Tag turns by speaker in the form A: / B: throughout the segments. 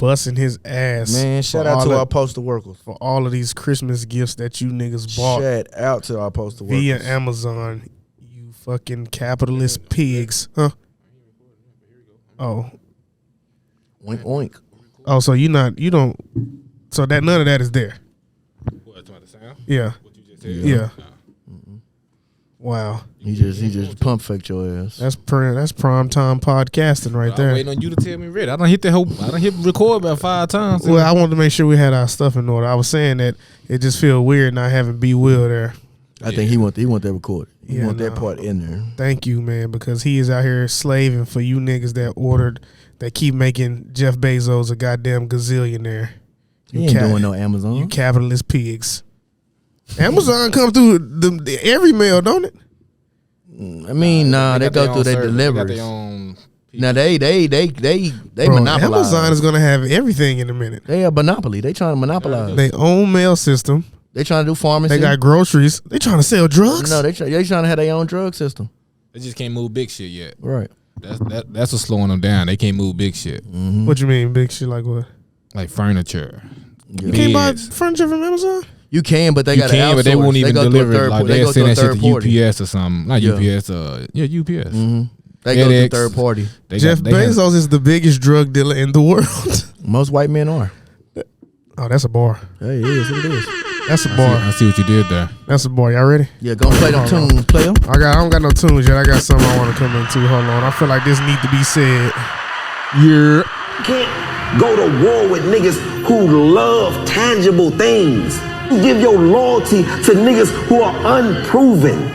A: busting his ass.
B: Man, shout out to our postal workers
A: for all of these Christmas gifts that you niggas bought.
B: Shout out to our postal workers
A: via Amazon. You fucking capitalist pigs, huh? Oh,
B: oink oink.
A: Oh, so you don't. So that none of that is there.
C: What, the sound?
A: Yeah.
C: What you just said?
A: Yeah. Wow.
B: He just pump faked your ass.
A: That's prime time podcasting right there.
C: I'm waiting on you to tell me ready. I done hit record about 5 times.
A: Well, I wanted to make sure we had our stuff in order. I was saying that it just feel weird not having B Will there.
B: I think he want that recorded. He want that part in there.
A: Thank you, man, because he is out here slaving for you niggas that keep making Jeff Bezos a goddamn gazillionaire.
B: He ain't doing no Amazon.
A: You capitalist pigs. Amazon come through every mail, don't it?
B: I mean, they go through their deliveries. Now they monopolize.
A: Amazon is gonna have everything in a minute.
B: They a monopoly. They trying to monopolize.
A: They own mail system.
B: They trying to do pharmacy.
A: They got groceries. They trying to sell drugs.
B: No, they trying to have their own drug system.
C: They just can't move big shit yet.
B: Right.
C: That's what's slowing them down. They can't move big shit.
B: Mm-hmm.
A: What you mean big shit? Like what?
C: Like furniture.
A: You can't buy furniture from Amazon?
B: You can, but they got to outsource.
C: But they won't even deliver it. Like they send that shit to UPS or something. Not UPS. UPS.
B: Mm-hmm. They go to third party.
A: Jeff Bezos is the biggest drug dealer in the world.
B: Most white men are.
A: Oh, that's a bar.
B: Hey, it is. It is.
A: That's a bar.
C: I see what you did there.
A: That's a bar. Y'all ready?
B: Yeah, go play them tunes, play them.
A: I don't got no tunes yet. I got something I want to come into. Hold on. I feel like this need to be said.
D: Yeah. Can't go to war with niggas who love tangible things. You give your loyalty to niggas who are unproven,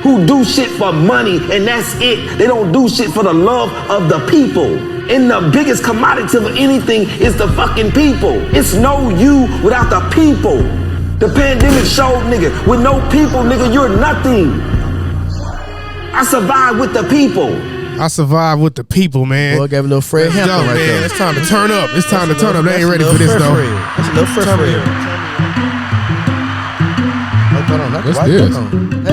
D: who do shit for money and that's it. They don't do shit for the love of the people. And the biggest commodity of anything is the fucking people. It's no you without the people. The pandemic showed, nigga, with no people, nigga, you're nothing. I survived with the people.
A: I survived with the people, man.
B: Boy, I gave a little Fred Hampton right there.
A: It's time to turn up. It's time to turn up. They ain't ready for this, though.
B: That's a little Fred.
C: What's this?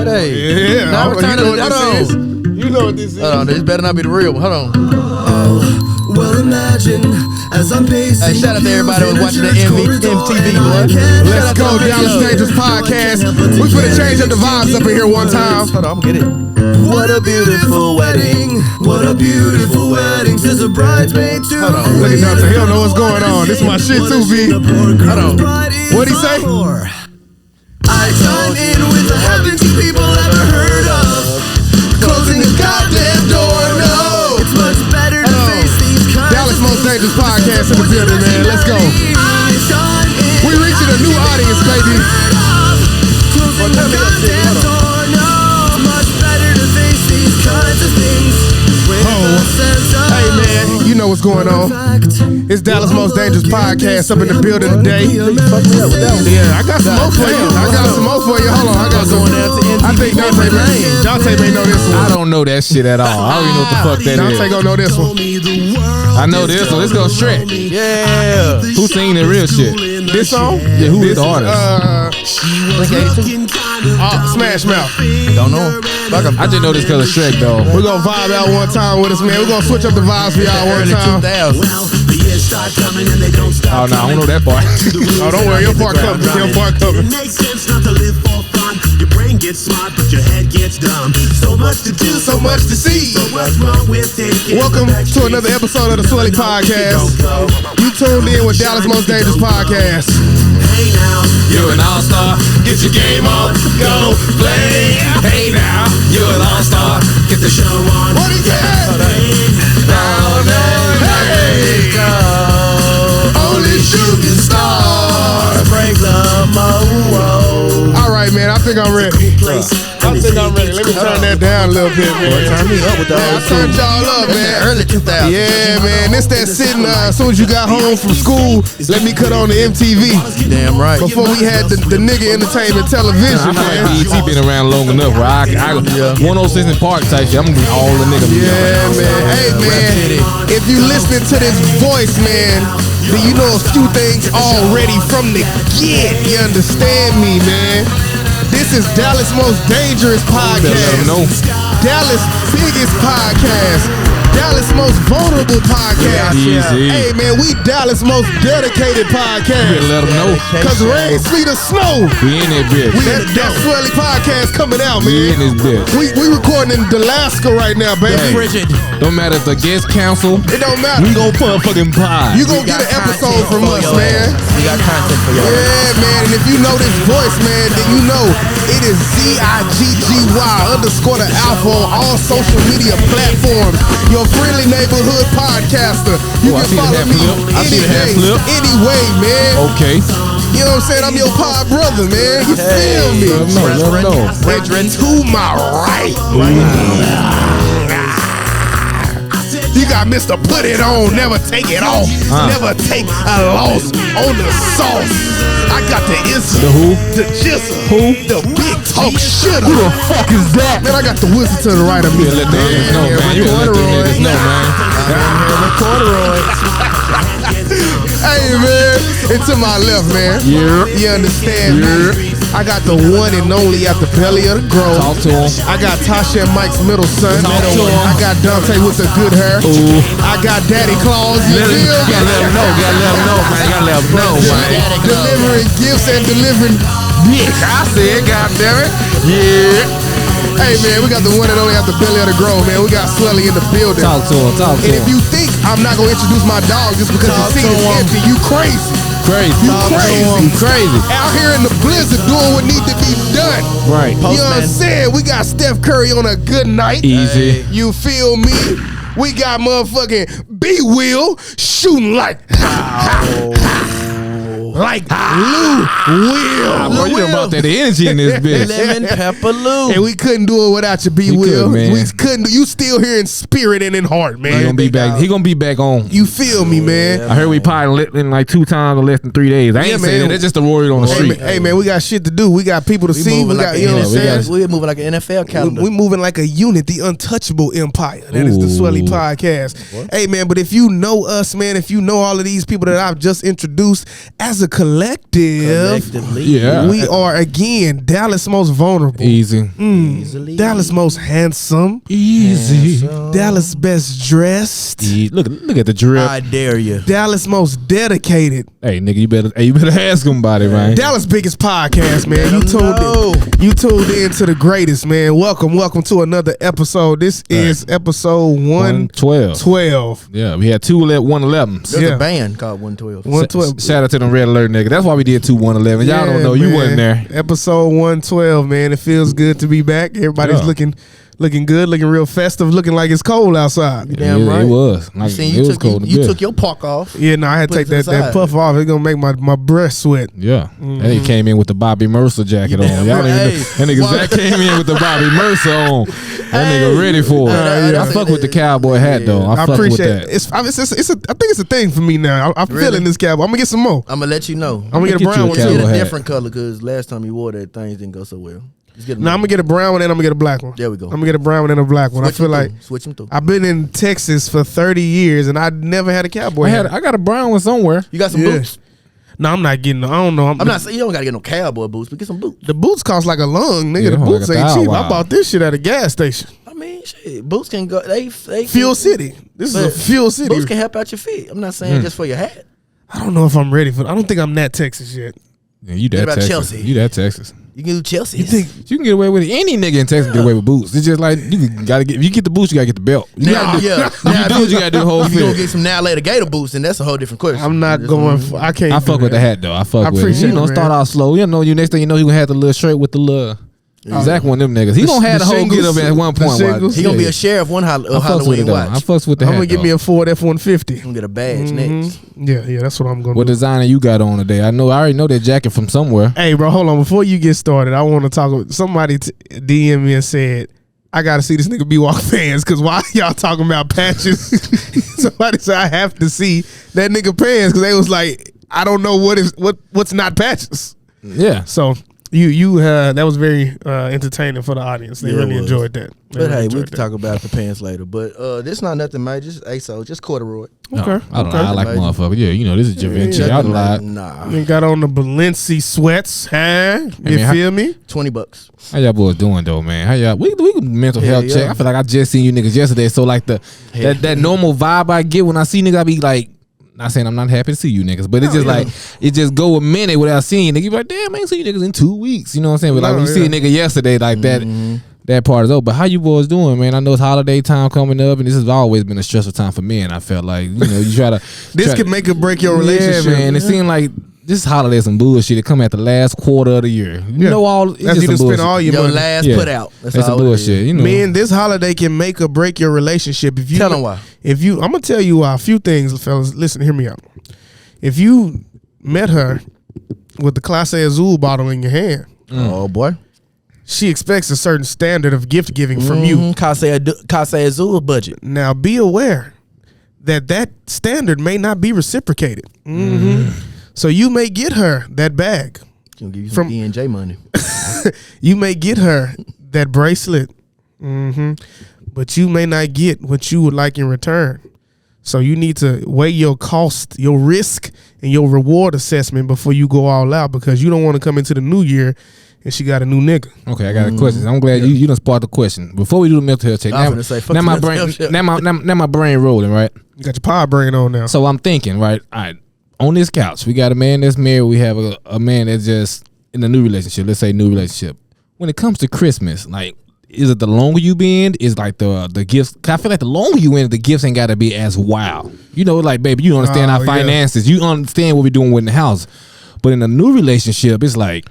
B: Hey,
A: yeah.
B: now
A: You know what this is. You know what this is.
B: Hold on, this better not be the real one. Hold on.
E: Well, imagine as I'm pacing.
B: Hey, shout out to everybody who was watching the MTV, boy.
A: Let's go, Dallas Dangerous Podcast. We finna change up the vibes up in here one time.
B: Hold on, I'm get it.
E: What a beautiful wedding. What a beautiful wedding. Says a bridesmaid to
B: Hold on,
A: look at Dante. He don't know what's going on. This is my shit too, B.
B: Hold on.
A: What'd he say?
E: I chime in with the haven't you people ever heard of closing a goddamn door. No, it's much better to face these kinds
A: Dallas Most Dangerous Podcast in the building, man. Let's go. We reaching a new audience, baby.
E: Closing a goddamn door. No, much better to face these kinds of things.
A: Hey, man, you know what's going on. It's Dallas Most Dangerous Podcast up in the building today. Yeah, I got some more for you. Hold on, I got some. I think Dante may know this one.
C: I don't know that shit at all. I don't even know what the fuck that is.
A: Dante gonna know this one.
C: I know this one. Let's go Shrek.
B: Yeah.
C: Who singing the real shit?
A: This song?
C: Yeah, who is the artist?
A: Smash Mouth.
B: Don't know.
C: I just know this because of Shrek, though.
A: We're gonna vibe out one time with us, man. We're gonna switch up the vibes for y'all one time.
B: 2000.
C: Oh, no, I don't know that part.
A: Oh, don't worry, your part coming. Your part coming.
E: It makes sense not to live for fun. Your brain gets smart, but your head gets dumb. So much to do,
A: So much to see.
E: So what's wrong with taking
A: Welcome to another episode of the Swelly Podcast. You tuned in with Dallas Most Dangerous Podcast.
E: Hey now,
C: You're an all-star. Get your game on. Go play. Hey, now. You're an all-star. Get the show on.
A: What is that?
C: Hey,
A: Only shooting stars.
E: break the mo.
A: All right, man. I think I'm ready. Let me turn that down a little bit, man.
B: Turn me up with the
A: I
B: old
A: turned
B: school.
A: y'all up, man.
B: Early 2000s.
A: Yeah, man. This that sitting as soon as you got home from school. Let me cut on the MTV.
B: Damn right.
A: Before we had the nigga entertainment television,
C: I feel like
A: man.
C: BET been around long enough where I 106 in Park type shit. I'm gonna be all the niggas.
A: Yeah, man. Hey, man. If you listening to this voice, man, then you know a few things already from the get. You understand me, man? This is Dallas Most Dangerous Podcast.
C: Let 'em know.
A: Dallas biggest podcast. Dallas most vulnerable podcast.
C: Easy.
A: Hey man, we Dallas most dedicated podcast.
C: Let them know.
A: Cause rain, sleet, or snow.
C: We in that bitch.
A: That Swelly podcast coming out,
C: We in
A: man.
C: this bitch.
A: We recording in Alaska right now, baby.
B: Frigid.
C: Don't matter if the guest council.
A: It don't matter.
C: We gon' motherfucking pie.
A: You gonna get an episode from us, man.
B: We got content for y'all.
A: Yeah, man. And if you know this voice, man, then you know it is ZIGGY_the Alpha on all social media platforms. Your friendly neighborhood podcaster. You
C: Oh, I
A: can
C: see the
A: follow
C: hat
A: me
C: flip. I see
A: any
C: the hat
A: day,
C: flip.
A: any way, man.
C: Okay.
A: You know what I'm saying? I'm your pod brother, man. You feel me?
C: Let them know.
A: And to my right. You got Mr. Put It On, never take it off, never take a loss on the sauce. I got the instant,
C: The who?
A: the jizzle,
C: Who?
A: the big talk shitter.
C: Who the fuck is that?
A: Man, I got the whistle to the right of me.
C: You better let them niggas know, man. You better let them niggas know, man.
A: Hey, man, and to my left, man.
C: Yeah.
A: You understand, man? I got the one and only at the belly of the grove.
C: Talk to him.
A: I got Tasha and Mike's middle son.
C: Talk to him.
A: I got Dante with the good hair.
C: Ooh.
A: I got Daddy Claus. You
C: Let him,
A: feel me?
C: gotta let them know, man. Gotta let them know, man.
A: Delivering gifts and delivering dicks.
C: I said, goddammit. Yeah.
A: Hey, man, we got the one and only at the belly of the grove, man. We got Swelly in the building.
C: Talk to him.
A: And if you think I'm not going to introduce my dog just because the seat is empty, you crazy.
C: Crazy.
A: You crazy.
C: You crazy.
A: Out here in the blizzard doing what need to be done.
C: Right.
A: You know what I'm saying? We got Steph Curry on a good night.
C: Easy.
A: You feel me? We got motherfucking B-Will shooting like Lou Will.
C: Boy, you about that energy in this bitch.
B: Lemon pepper Lou.
A: And we couldn't do it without you, B-Will.
C: couldn't, man.
A: We couldn't. You still here in spirit and in heart, man.
C: He gonna be back. He gonna be back on.
A: You feel me, man?
C: I heard we probably lit in like 2 times in less than 3 days. I ain't
A: Yeah,
C: saying
A: man.
C: that. That's just the word on the street.
A: Hey, man, we got shit to do. We got people to
B: We
A: see. We
B: moving
A: got,
B: like
A: you know what I'm saying?
B: We're moving like an NFL calendar.
A: We moving like a unit, the untouchable empire. That is the
C: Ooh.
A: Swelly podcast. Hey, man, but if you know us, man, if you know all of these people that I've just introduced as a collective,
B: Collectively.
C: Yeah.
A: we are, again, Dallas most vulnerable.
C: Easy.
B: Easily.
A: Dallas most handsome.
C: Easy.
A: Dallas best dressed.
C: Look at the drip.
B: I dare you.
A: Dallas most dedicated.
C: Hey, nigga, you better ask him about it, man.
A: Dallas biggest podcast, man. You tuned in to the greatest, man. Welcome to another episode. This is episode 112.
C: Yeah, we had 2 111s.
B: There's
A: Yeah.
B: a band called 112.
A: 112.
C: Shout out to them Red Alert niggas. That's why we did 2 111. Y'all don't know. You
A: man.
C: wasn't there.
A: Episode 112, man. It feels good to be back. Everybody's
C: Yeah.
A: looking good, looking real festive, looking like it's cold outside.
B: Damn
C: it,
B: right.
C: It was. Like,
B: See,
C: it was cold.
B: you took your park off.
A: Yeah, no, I had to
B: Put
A: take
B: it to the
A: that
B: side.
A: puff off. It's gonna make my breath sweat.
C: Yeah. And he came in with the Bobby Mercer jacket on.
B: damn
C: Y'all don't even
B: right.
C: know. That nigga Zach came in with the Bobby Mercer on. That nigga ready for it.
B: Yeah.
C: I fuck with the cowboy hat though. I
A: I
C: fuck with
A: appreciate
C: that.
A: it. I think it's a thing for me now. I'm
B: Really?
A: feeling this cowboy. I'm gonna get some more.
B: I'm gonna let you know.
A: I'm gonna get a
C: Get you
A: brown
C: a
A: one
C: cowboy
A: too.
B: Get a
C: hat.
B: different color because last time you wore that, things didn't go so well. Just get
A: No, I'm gonna get a brown one and I'm gonna get a black one.
B: There we go.
A: I'm gonna get a brown one and a black one. I feel like
B: switch them through.
A: I've been in Texas for 30 years and I never had a cowboy hat.
C: I got a brown one somewhere.
B: You got some
A: Yeah.
B: boots.
A: No, I'm not getting. I don't know.
B: I'm not saying you don't gotta get no cowboy boots, but get some boots.
A: The boots cost like a lung, nigga.
C: Yeah,
A: The
C: like
A: boots ain't
C: $1,000.
A: cheap. I bought this shit at a gas station.
B: I mean, shit, boots can go. They
A: Fuel City. This is a
B: But
A: Fuel City.
B: Boots can help out your feet. I'm not saying just for your hat.
A: I don't know if I'm ready for. I don't think I'm that Texas yet.
C: Yeah, you that
B: about
C: Texas.
B: Chelsea?
C: You that Texas.
B: You can do Chelsea.
A: You think?
C: You can get away with it. Any nigga in Texas can get away with boots. It's just like gotta get. If you get the boots, you gotta get the belt. You gotta do,
B: yeah.
C: you do what you gotta do the whole
B: If you gonna
C: fit.
B: get some now later Gator boots, then that's a whole different question.
A: I'm not
B: Just-
A: going. For, I can't.
C: I
A: do
C: fuck with
A: that.
C: the hat though. I fuck
A: I
C: with it.
A: appreciate
C: You know,
A: it,
C: start
A: man.
C: out slow. You know, next thing you know, he gonna have the little shirt with the little. Zach one of them niggas. He
A: The-
C: gonna have
A: the
C: the whole
A: shingles,
C: get up at one
A: the
C: point.
A: shingles.
B: He gonna be a sheriff one
C: I fucks with it
B: Halloween
C: though. I
B: watch.
C: fucks with the
A: I'm
C: hat.
A: gonna give me a Ford F-150.
B: Gonna get a badge next.
A: Yeah, that's what I'm gonna
C: What
A: do.
C: designer you got on today? I already know that jacket from somewhere.
A: Hey, bro, hold on. Before you get started, I want to talk. Somebody DM me and said, I got to see this nigga B-Walk fans because why y'all talking about patches? Somebody said, I have to see that nigga pants because they was like, I don't know what's not patches.
C: Yeah.
A: So, That was very entertaining for the audience. They really enjoyed that.
B: But hey, we can talk about the pants later. But this not nothing, man. Just ASO, just corduroy.
A: Okay.
C: I don't know. I like motherfucker. Yeah, you know, this is Givenchy. I lied.
B: Nah.
A: You got on the Balenci sweats, huh? You feel me?
B: $20.
C: How y'all boys doing though, man? How y'all? We can mental health check. I feel like I just seen you niggas yesterday. So like that normal vibe I get when I see niggas, I be like, not saying I'm not happy to see you niggas, but it's just like it just go a minute without seeing you niggas. You be like, damn, I ain't seen you niggas in 2 weeks. You know what I'm saying? But like when you see a nigga yesterday, like that part is over. But how you boys doing, man? I know it's holiday time coming up, and this has always been a stressful time for me. And I felt like, you know, you try to
A: this could make or break your relationship.
C: Yeah, man. It seemed like this holiday some bullshit. It come at the last quarter of the year. You know, all it's
A: that's
C: just
A: you to spend all your money.
B: Last put out.
C: That's some bullshit. You know,
A: man, this holiday can make or break your relationship. If you
B: tell them why.
A: I'm gonna tell you why. A few things, fellas. Listen, hear me out. If you met her with the Clase Azul bottle in your hand,
B: oh boy,
A: she expects a certain standard of gift giving from you.
B: Clase Azul budget.
A: Now, be aware that standard may not be reciprocated. So you may get her that bag.
B: She'll give you some E&J money.
A: You may get her that bracelet, but you may not get what you would like in return. So you need to weigh your cost, your risk, and your reward assessment before you go all out, because you don't want to come into the new year and she got a new nigga.
C: Okay, I got a question. I'm glad you done sparked the question. Before we do the mental health check, now my brain rolling, right?
A: You got your power brain on now.
C: So I'm thinking, right? All right, on this couch, we got a man that's married. We have a man that's just in a new relationship. Let's say new relationship. When it comes to Christmas, like, is it the longer you be in? Is like the gifts? Cause I feel like the longer you in, the gifts ain't got to be as wild. You know, like, baby, you understand our finances. You understand what we're doing with the house. But in a new relationship, it's like,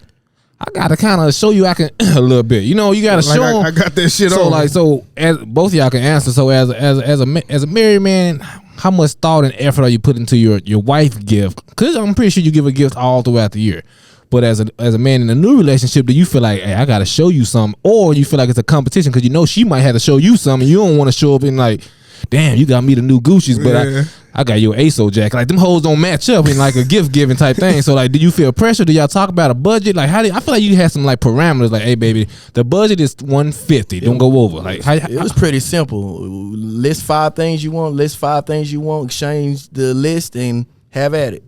C: I gotta kind of show you I can a little bit. You know, you gotta show.
A: I got that shit
C: on.
A: on.
C: So as both of y'all can answer. So as a married man, how much thought and effort are you putting into your wife gift? Because I'm pretty sure you give a gift all throughout the year. But as a man in a new relationship, do you feel like, hey, I gotta show you something, or you feel like it's a competition because you know she might have to show you something? You don't want to show up and like, damn, you got me the new Gucci's, but I got your ASO jacket. Like, them hoes don't match up in like a gift giving type thing. So like, do you feel pressure? Do y'all talk about a budget? Like, I feel like you had some like parameters. Like, hey, baby, the budget is $150. Don't go over. Like,
B: it was pretty simple. List 5 things you want. Exchange the list and have at it.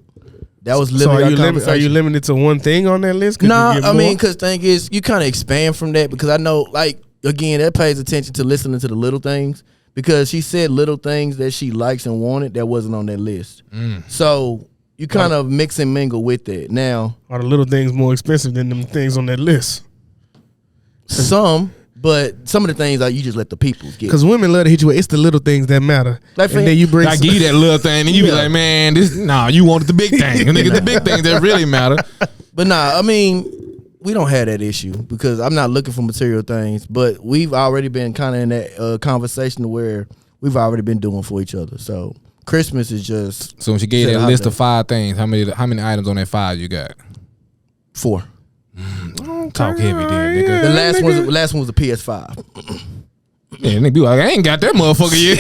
B: That was literally
A: are you limited to one thing on that list?
B: Nah, I mean, because thing is, you kind of expand from that, because I know, like, again, that pays attention to listening to the little things, because she said little things that she likes and wanted that wasn't on that list. So you kind of mix and mingle with it. Now,
A: are the little things more expensive than them things on that list?
B: Some. But some of the things you just let the people get.
A: Because women love to hit you with, it's the little things that matter.
B: Like,
A: and then you bring
C: I give you that little thing, and you be like, man, you wanted the big thing. And nigga, the big things that really matter.
B: But I mean, we don't have that issue, because I'm not looking for material things. But we've already been kind of in that conversation where we've already been doing for each other. So Christmas is just.
C: So when she gave that list of 5 things, how many items on that 5 you got?
B: 4.
C: Talk heavy then, nigga.
B: The last one was the PS5.
C: Yeah, nigga be like, I ain't got that motherfucker yet.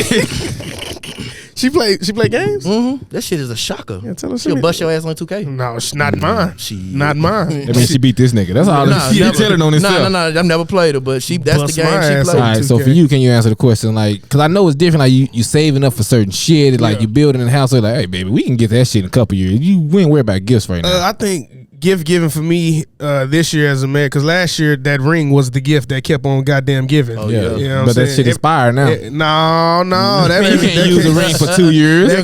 A: She play games?
B: That shit is a shocker.
A: Yeah, tell her
B: she'll bust your ass on 2K.
A: No, it's not mine. Not mine.
C: I mean, she beat this nigga. That's all. She telling on herself.
B: No, I've never played her, but that's the game she plays.
C: All right, so for you, can you answer the question? Like, because I know it's different. Like, you saving up for certain shit. Like, you building a house. So like, hey, baby, we can get that shit in a couple years. We ain't worried about gifts right now.
A: I think gift giving for me this year as a man, because last year that ring was the gift that kept on goddamn giving.
C: Oh, yeah.
A: You know
C: but that shit expired now.
A: No.
C: You can't use the ring for 2 years.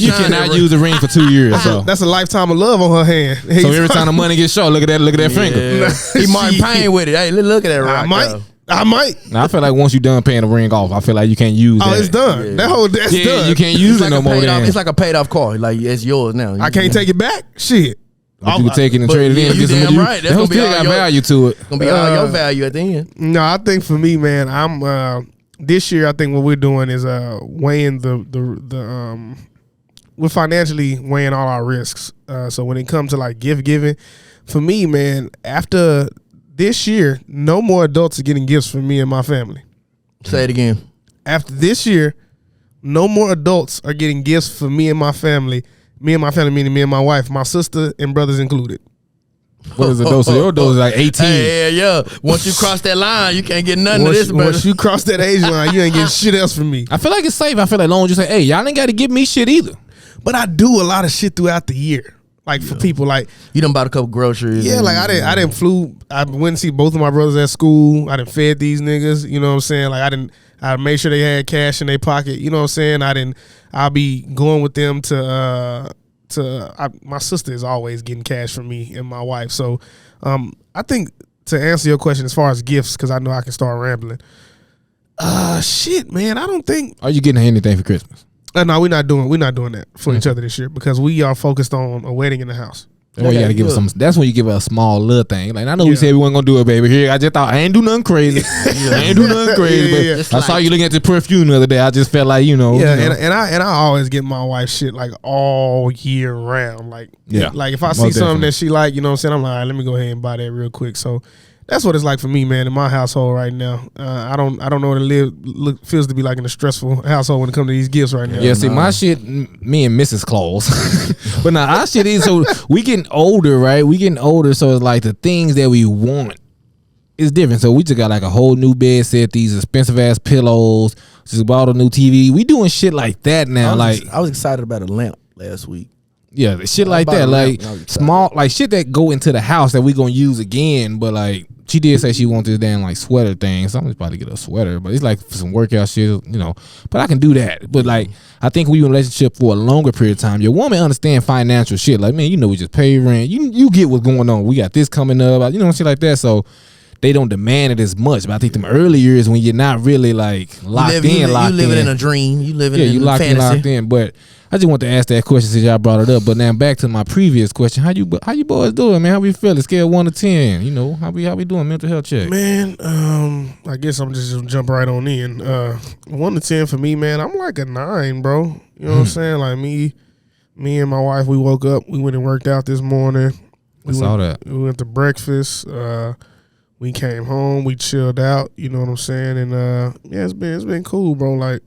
C: You cannot use the ring for 2 years. So
A: that's a lifetime of love on her hand.
C: So every time the money gets short, look at that finger.
B: He Martin Payne with it. Hey, look at that rock.
A: I might.
C: Now, I feel like once you done paying the ring off, I feel like you can't use that.
A: It's done.
C: That's
A: done.
C: You can't use it no more.
B: It's like a paid off car. Like, it's yours now.
A: I can't take it back. Shit.
C: But you can take it and trade it in.
B: You damn right. That's gonna be all
C: got value to it.
B: Gonna be all your value at the end.
A: No, I think for me, man, I'm this year. I think what we're doing is weighing the we're financially weighing all our risks. So when it comes to like gift giving, for me, man, after this year, no more adults are getting gifts from me and my family.
B: Say it again.
A: After this year, no more adults are getting gifts for me and my family. Me and my family, meaning me and my wife, my sister and brothers included.
C: What is a dose? Your dose is like 18.
B: Yeah. Once you cross that line, you can't get nothing of this,
A: Once you cross that age line, you ain't getting shit else from me.
C: I feel like it's safe. I feel like long as you say, hey, y'all ain't got to give me shit either.
A: But I do a lot of shit throughout the year. Like for people, like
B: You done bought a couple groceries.
A: yeah, like I didn't flew. I went and see both of my brothers at school. I done fed these niggas. You know what I'm saying? Like I made sure they had cash in their pocket. You know what I'm saying? I'll be going with them my sister is always getting cash from me and my wife. So I think to answer your question as far as gifts, because I know I can start rambling. Shit, man, I don't think.
C: Are you getting anything for Christmas?
A: No, we're not doing that for each other this year because we are focused on a wedding in the house.
C: That's when you gotta give us some. That's when you give us a small little thing. Like I know we said we weren't gonna do it, baby. Here, I just thought I ain't do nothing crazy. I ain't do nothing crazy. But I saw you looking at the perfume the other day. I just felt like
A: And I always get my wife shit like all year round. Like like if I see something that she like, you know what I'm saying, I'm like, all right, let me go ahead and buy that real quick. So that's what it's like for me, man, in my household right now. I don't know what it feels to be like in a stressful household when it comes to these gifts right now.
C: Yeah, see, my shit, me and Mrs. Claus. But now our shit is, so we getting older, right? We getting older, so it's like the things that we want is different. So we just got like a whole new bed set, these expensive ass pillows, just bought a new TV. We doing shit like that now.
B: I was excited about a lamp last week.
C: Yeah, the shit like that, like small, like shit that go into the house that we gonna use again. But like she did say she wants this damn like sweater thing, so I'm just about to get a sweater. But it's like for some workout shit, you know. But I can do that. But like I think we in a relationship for a longer period of time. Your woman understand financial shit. Like man, you know we just pay rent. You get what's going on. We got this coming up. You know shit like that. So they don't demand it as much. But I think them early years when you're not really like locked in.
B: You living in a dream. You living in
C: you locked
B: fantasy.
C: in, locked in. But I just want to ask that question since y'all brought it up. But now back to my previous question: How you boys doing, man? How we feeling? Scale 1 to 10. You know how we doing? Mental health check.
A: Man, I guess I'm just gonna jump right on in. 1 to 10 for me, man. I'm like a 9, bro. You know what I'm saying? Like me and my wife, we woke up, we went and worked out this morning. We went to breakfast. We came home, we chilled out. You know what I'm saying? And yeah, it's been cool, bro. Like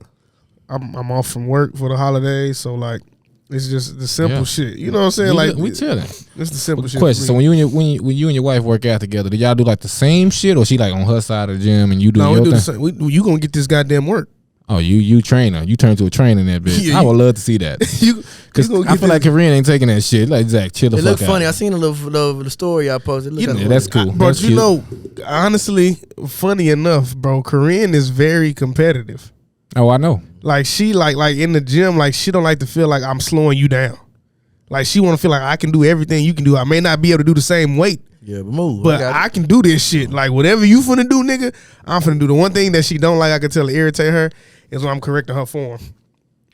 A: I'm off from work for the holidays, so like it's just the simple shit. You know what I'm saying? Like
C: we chilling.
A: It's the simple shit.
C: Question: So when you and your wife work out together, do y'all do like the same shit, or she like on her side of the gym and you do your thing?
A: The same. You gonna get this goddamn work?
C: Oh, you trainer. You turn to a trainer in that bitch.
A: Yeah,
C: I would love to see that. Because I feel like Korean ain't taking that shit. Like Zach, chill the fuck out.
B: It look funny. I seen a little the story I posted.
C: That's cool.
A: But
C: that's
A: you know, honestly, funny enough, bro, Korean is very competitive.
C: Oh, I know.
A: Like she like in the gym, like she don't like to feel like I'm slowing you down. Like she want to feel like I can do everything you can do. I may not be able to do the same weight.
B: Yeah, but move.
A: But I can do this shit. Like whatever you finna do, nigga, I'm finna do. The one thing that she don't like, I can tell it irritate her, is when I'm correcting her form.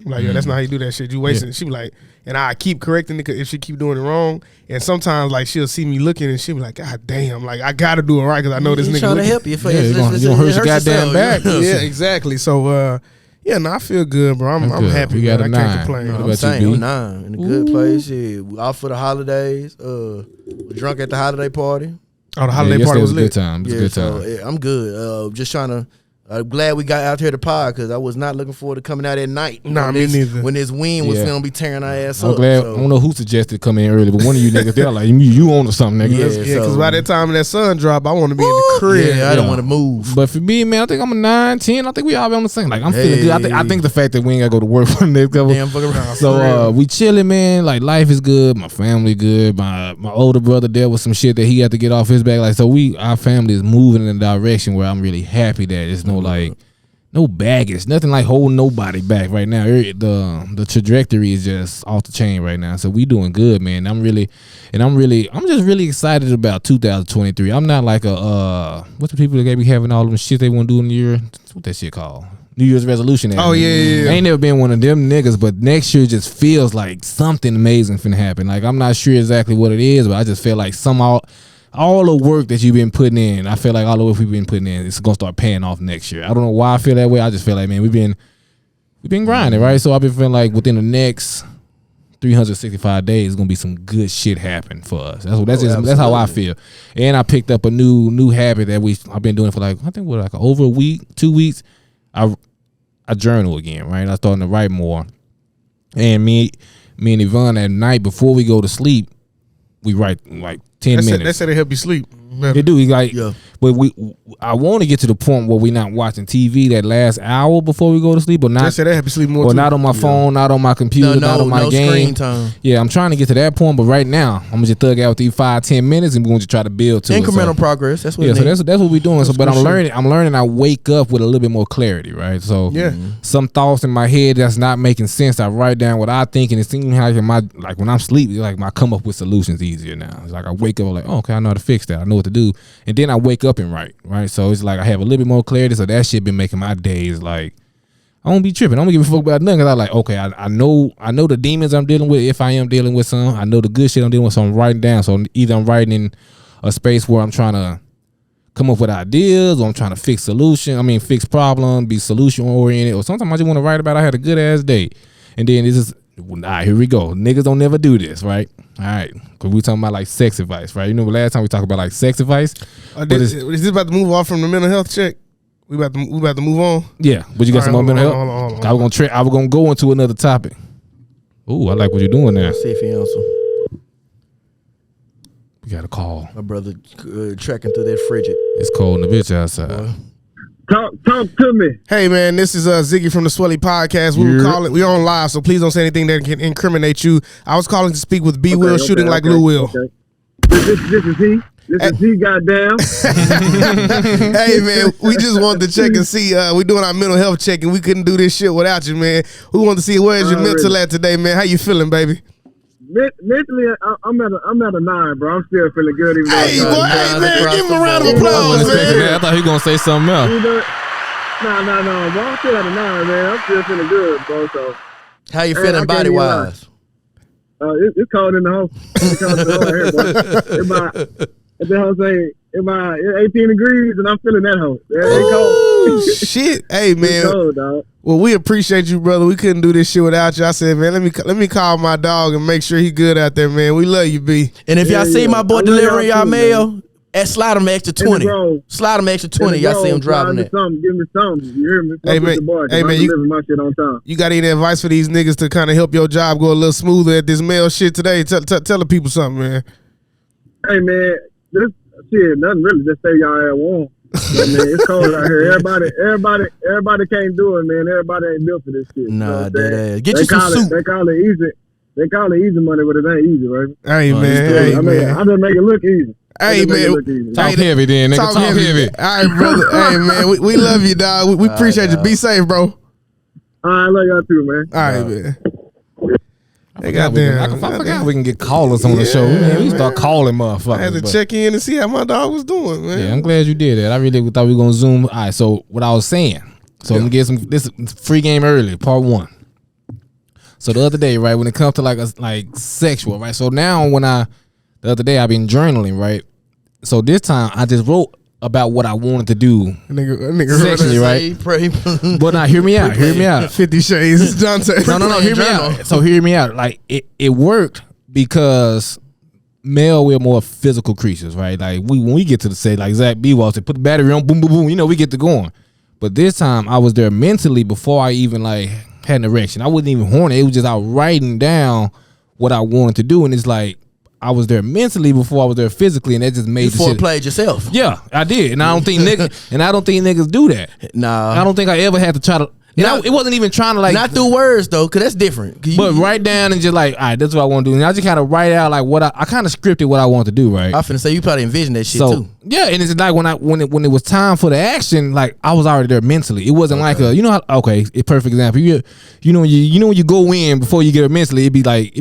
A: I'm like, yo, that's not how you do that shit. You wasting it. She be like, and I keep correcting it if she keep doing it wrong. And sometimes like she'll see me looking and she'll be like, God damn, like I gotta do it right because I know this nigga
B: trying
A: looking.
B: to help you.
C: You gonna hurt your goddamn back.
A: Yeah, exactly. So yeah, I feel good, bro. I'm happy.
C: You got
A: man.
C: a
A: I can't
C: 9.
A: complain.
B: I'm saying I'm 9 in a good place. Yeah, we off for the holidays. We're drunk at the holiday party.
A: Oh, the holiday party was lit.
C: A good time. It was a good time.
B: So, yeah, I'm good. Just trying to. I'm glad we got out here to pod because I was not looking forward to coming out at night.
A: Nah, me neither.
B: When this wind was gonna be tearing our ass up.
C: I'm glad. I don't know who suggested come in early, but one of you niggas, they're like, you on to something, nigga.
A: Yeah, because by that time that sun drop, I want to be in the crib.
B: Yeah, I don't want to move.
C: But for me, man, I think I'm a 9, 10. I think we all be on the same. Like I'm feeling good. I think the fact that we ain't gotta go to work for the next couple.
B: Damn fucking around.
C: So we chilling, man. Like life is good. My family good. My older brother dealt with some shit that he had to get off his back. Like so, our family is moving in a direction where I'm really happy that there's no baggage, nothing like holding nobody back right now. The trajectory is just off the chain right now. So we doing good, man. I'm just really excited about 2023. I'm not like what's the people that be having all them shit they want to do in the year? What that shit called? New Year's resolution.
A: Oh yeah.
C: I ain't never been one of them niggas, but next year just feels like something amazing finna happen. Like I'm not sure exactly what it is, but I just feel like somehow all the work that you've been putting in, I feel like all the work we've been putting in, it's gonna start paying off next year. I don't know why I feel that way. I just feel like, man, we've been grinding, right? So I've been feeling like within the next 365 days, it's gonna be some good shit happen for us. That's how I feel. And I picked up a new habit that I've been doing for like over a week, 2 weeks. I journal again, right? I'm starting to write more. And me and Yvonne at night before we go to sleep, we write like 10 minutes.
A: They said it help you sleep.
C: They do. Like,
B: Yeah.
C: but I want to get to the point where we're not watching TV that last hour before we go to sleep, or not.
A: They said they help you sleep more.
C: Or
A: too.
C: not on my phone, not on my computer, not on my game.
B: Screen time.
C: Yeah, I'm trying to get to that point, but right now I'm gonna just thug out with these 5-10 minutes, and we're gonna just try to build to
B: Incremental
C: it.
B: progress. That's what.
C: Yeah,
B: it
C: so
B: means.
C: that's what we're doing. So, but I'm
A: good
C: learning. I'm learning. I wake up with a little bit more clarity, right? So
A: Yeah.
C: some thoughts in my head that's not making sense, I write down what I think, and it seems like when I'm sleeping, like I come up with solutions easier now. It's like I wake up like, oh, okay, I know how to fix that. I know what to do, and then I wake up and write, right? So it's like I have a little bit more clarity. So that shit been making my days like I don't be tripping. I don't give a fuck about nothing. Cause I like, okay, I know the demons I'm dealing with. If I am dealing with some, I know the good shit I'm dealing with. So I'm writing down. So either I'm writing in a space where I'm trying to come up with ideas, or I'm trying to fix fix problem, be solution oriented, or sometimes I just want to write about I had a good ass day. And then this is, all right, here we go. Niggas don't never do this, right? All right, because we talking about like sex advice, right? You know, last time we talked about like sex advice.
A: Is this about to move off from the mental health check? We about to move on.
C: Yeah, but you got some more mental health.
A: Hold on.
C: I was gonna go into another topic. Ooh, I like what you're doing there.
B: See if he answer.
C: We got a call.
B: My brother tracking through that frigid.
C: It's cold in the bitch outside.
F: Talk to me.
A: Hey man, this is Ziggy from the Swelly podcast. We're on live, so please don't say anything that can incriminate you. I was calling to speak with B Will shooting like Lou Will.
F: Okay. This is he. This is he, goddamn.
A: Hey man, we just wanted to check and see. We doing our mental health check, and we couldn't do this shit without you, man. We wanted to see where's your mental at today, man. How you feeling, baby?
F: Mentally, I'm at a 9, bro. I'm still feeling good. Even
A: Hey,
F: though
A: boy, hey man, give him a round of
C: I
A: applause,
C: wasn't expecting that. I
A: man.
C: thought he was gonna say something else.
F: No, bro. I'm still at a 9, man. I'm still feeling good, bro. So,
B: How you
F: Hey,
B: feeling
F: I
B: body
F: can't
B: wise?
F: it's cold in the house. It's cold in the house here, boy. It's 18 degrees, and I'm feeling that hoe. Yeah, it's cold.
A: Oh shit, hey
F: It's
A: man.
F: cold, dog.
A: Well, we appreciate you, brother. We couldn't do this shit without you. I said, man, let me call my dog and make sure he good out there, man. We love you, B.
B: And if y'all see my boy
F: I love
B: delivering
F: y'all
B: y'all
F: too,
B: mail, slide him an extra
F: In the
B: 20.
F: road.
B: Slide him an extra 20. Y'all see him driving
F: that.
B: that.
F: Give me something. You hear me?
A: Hey, man. Hey, man,
F: you deliver my shit on time.
A: You got any advice for these niggas to kind of help your job go a little smoother at this mail shit today? Tell the people something, man.
F: Hey, man, this shit, nothing really. Just stay y'all at warm. I mean, it's cold out here. Everybody can't do it, man. Everybody ain't built for this shit.
B: Nah, that ass. Get
F: They
B: you some
F: call
B: soup.
F: They call it easy. They call it easy money, but it ain't easy, right?
A: Hey, man. Hey,
F: I mean,
A: man.
F: I just make it look easy.
A: Hey, man.
C: Talk heavy then, nigga. Talk heavy.
A: All right, brother. Hey, man, we love you, dog. We appreciate you. Be safe, bro.
F: All right, I love y'all too, man.
A: All right, man.
C: I forgot we can get callers on the show. Man, we start calling motherfuckers.
A: I had to
C: but-
A: check in and see how my dog was doing, man.
C: Yeah, I'm glad you did that. I really thought we were gonna zoom. All right, so what I was saying. So I'm gonna get this free game early, part 1. So the other day, right, when it comes to like sexual, right? So now the other day I've been journaling, right? So this time I just wrote about what I wanted to do
A: Nigga
C: sexually, right? But now hear me out. Hear me out.
A: 50 Shades. Dante.
C: No. Hear me out. So hear me out. Like it worked because we're more physical creatures, right? Like when we get to the set, like Zach B. Walsh, put the battery on, boom, boom, boom. You know, we get to going. But this time I was there mentally before I even like had an erection. I wasn't even horny. It was just out writing down what I wanted to do, and it's like I was there mentally before I was there physically, and that just made
B: You
C: the shit.
B: foreplayed yourself.
C: Yeah, I did, and I don't think niggas do that.
B: Nah.
C: I don't think I ever had to try to. And it wasn't even trying to like.
B: Not through words though, cause that's different.
C: But write down and just like, all right, that's what I want to do. And I just kind of write out like what I kind of scripted what I want to do, right?
B: I finna say you probably envisioned that shit
C: So
B: too.
C: yeah, and it's like when it was time for the action, like I was already there mentally. It wasn't like a a perfect example. You know when you go in before you get it mentally, it'd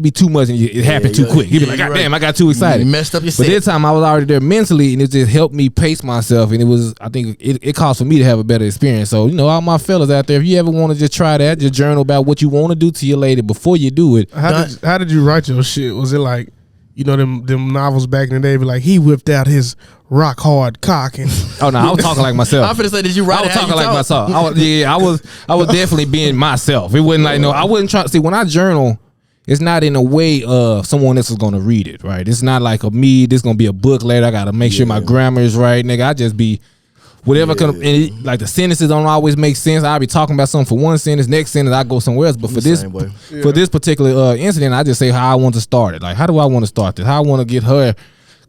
C: be too much and it happened too quick. You'd be like, God damn, I got too excited.
B: You messed up your
C: But
B: set.
C: this time I was already there mentally, and it just helped me pace myself. And I think it caused for me to have a better experience. So all my fellas out there, if you ever want to just try that, just journal about what you want to do to your lady before you do it.
A: How did you write your shit? Was it like, them novels back in the day, be like, he whipped out his rock hard cock and
C: Oh no, I was talking like myself.
B: I'm finna say, did you write
C: I was
B: it how
C: talking
B: you
C: like
B: talk?
C: myself. I was definitely being myself. It wasn't like I wasn't trying to see when I journal. It's not in a way of someone else is gonna read it, right? It's not like this is gonna be a book later. I gotta make sure my grammar is right, nigga. I just be whatever like the sentences don't always make sense. I'll be talking about something for one sentence, next sentence I go somewhere else. But for this particular incident, I just say how I want to start it. Like, how do I want to start this? How I want to get her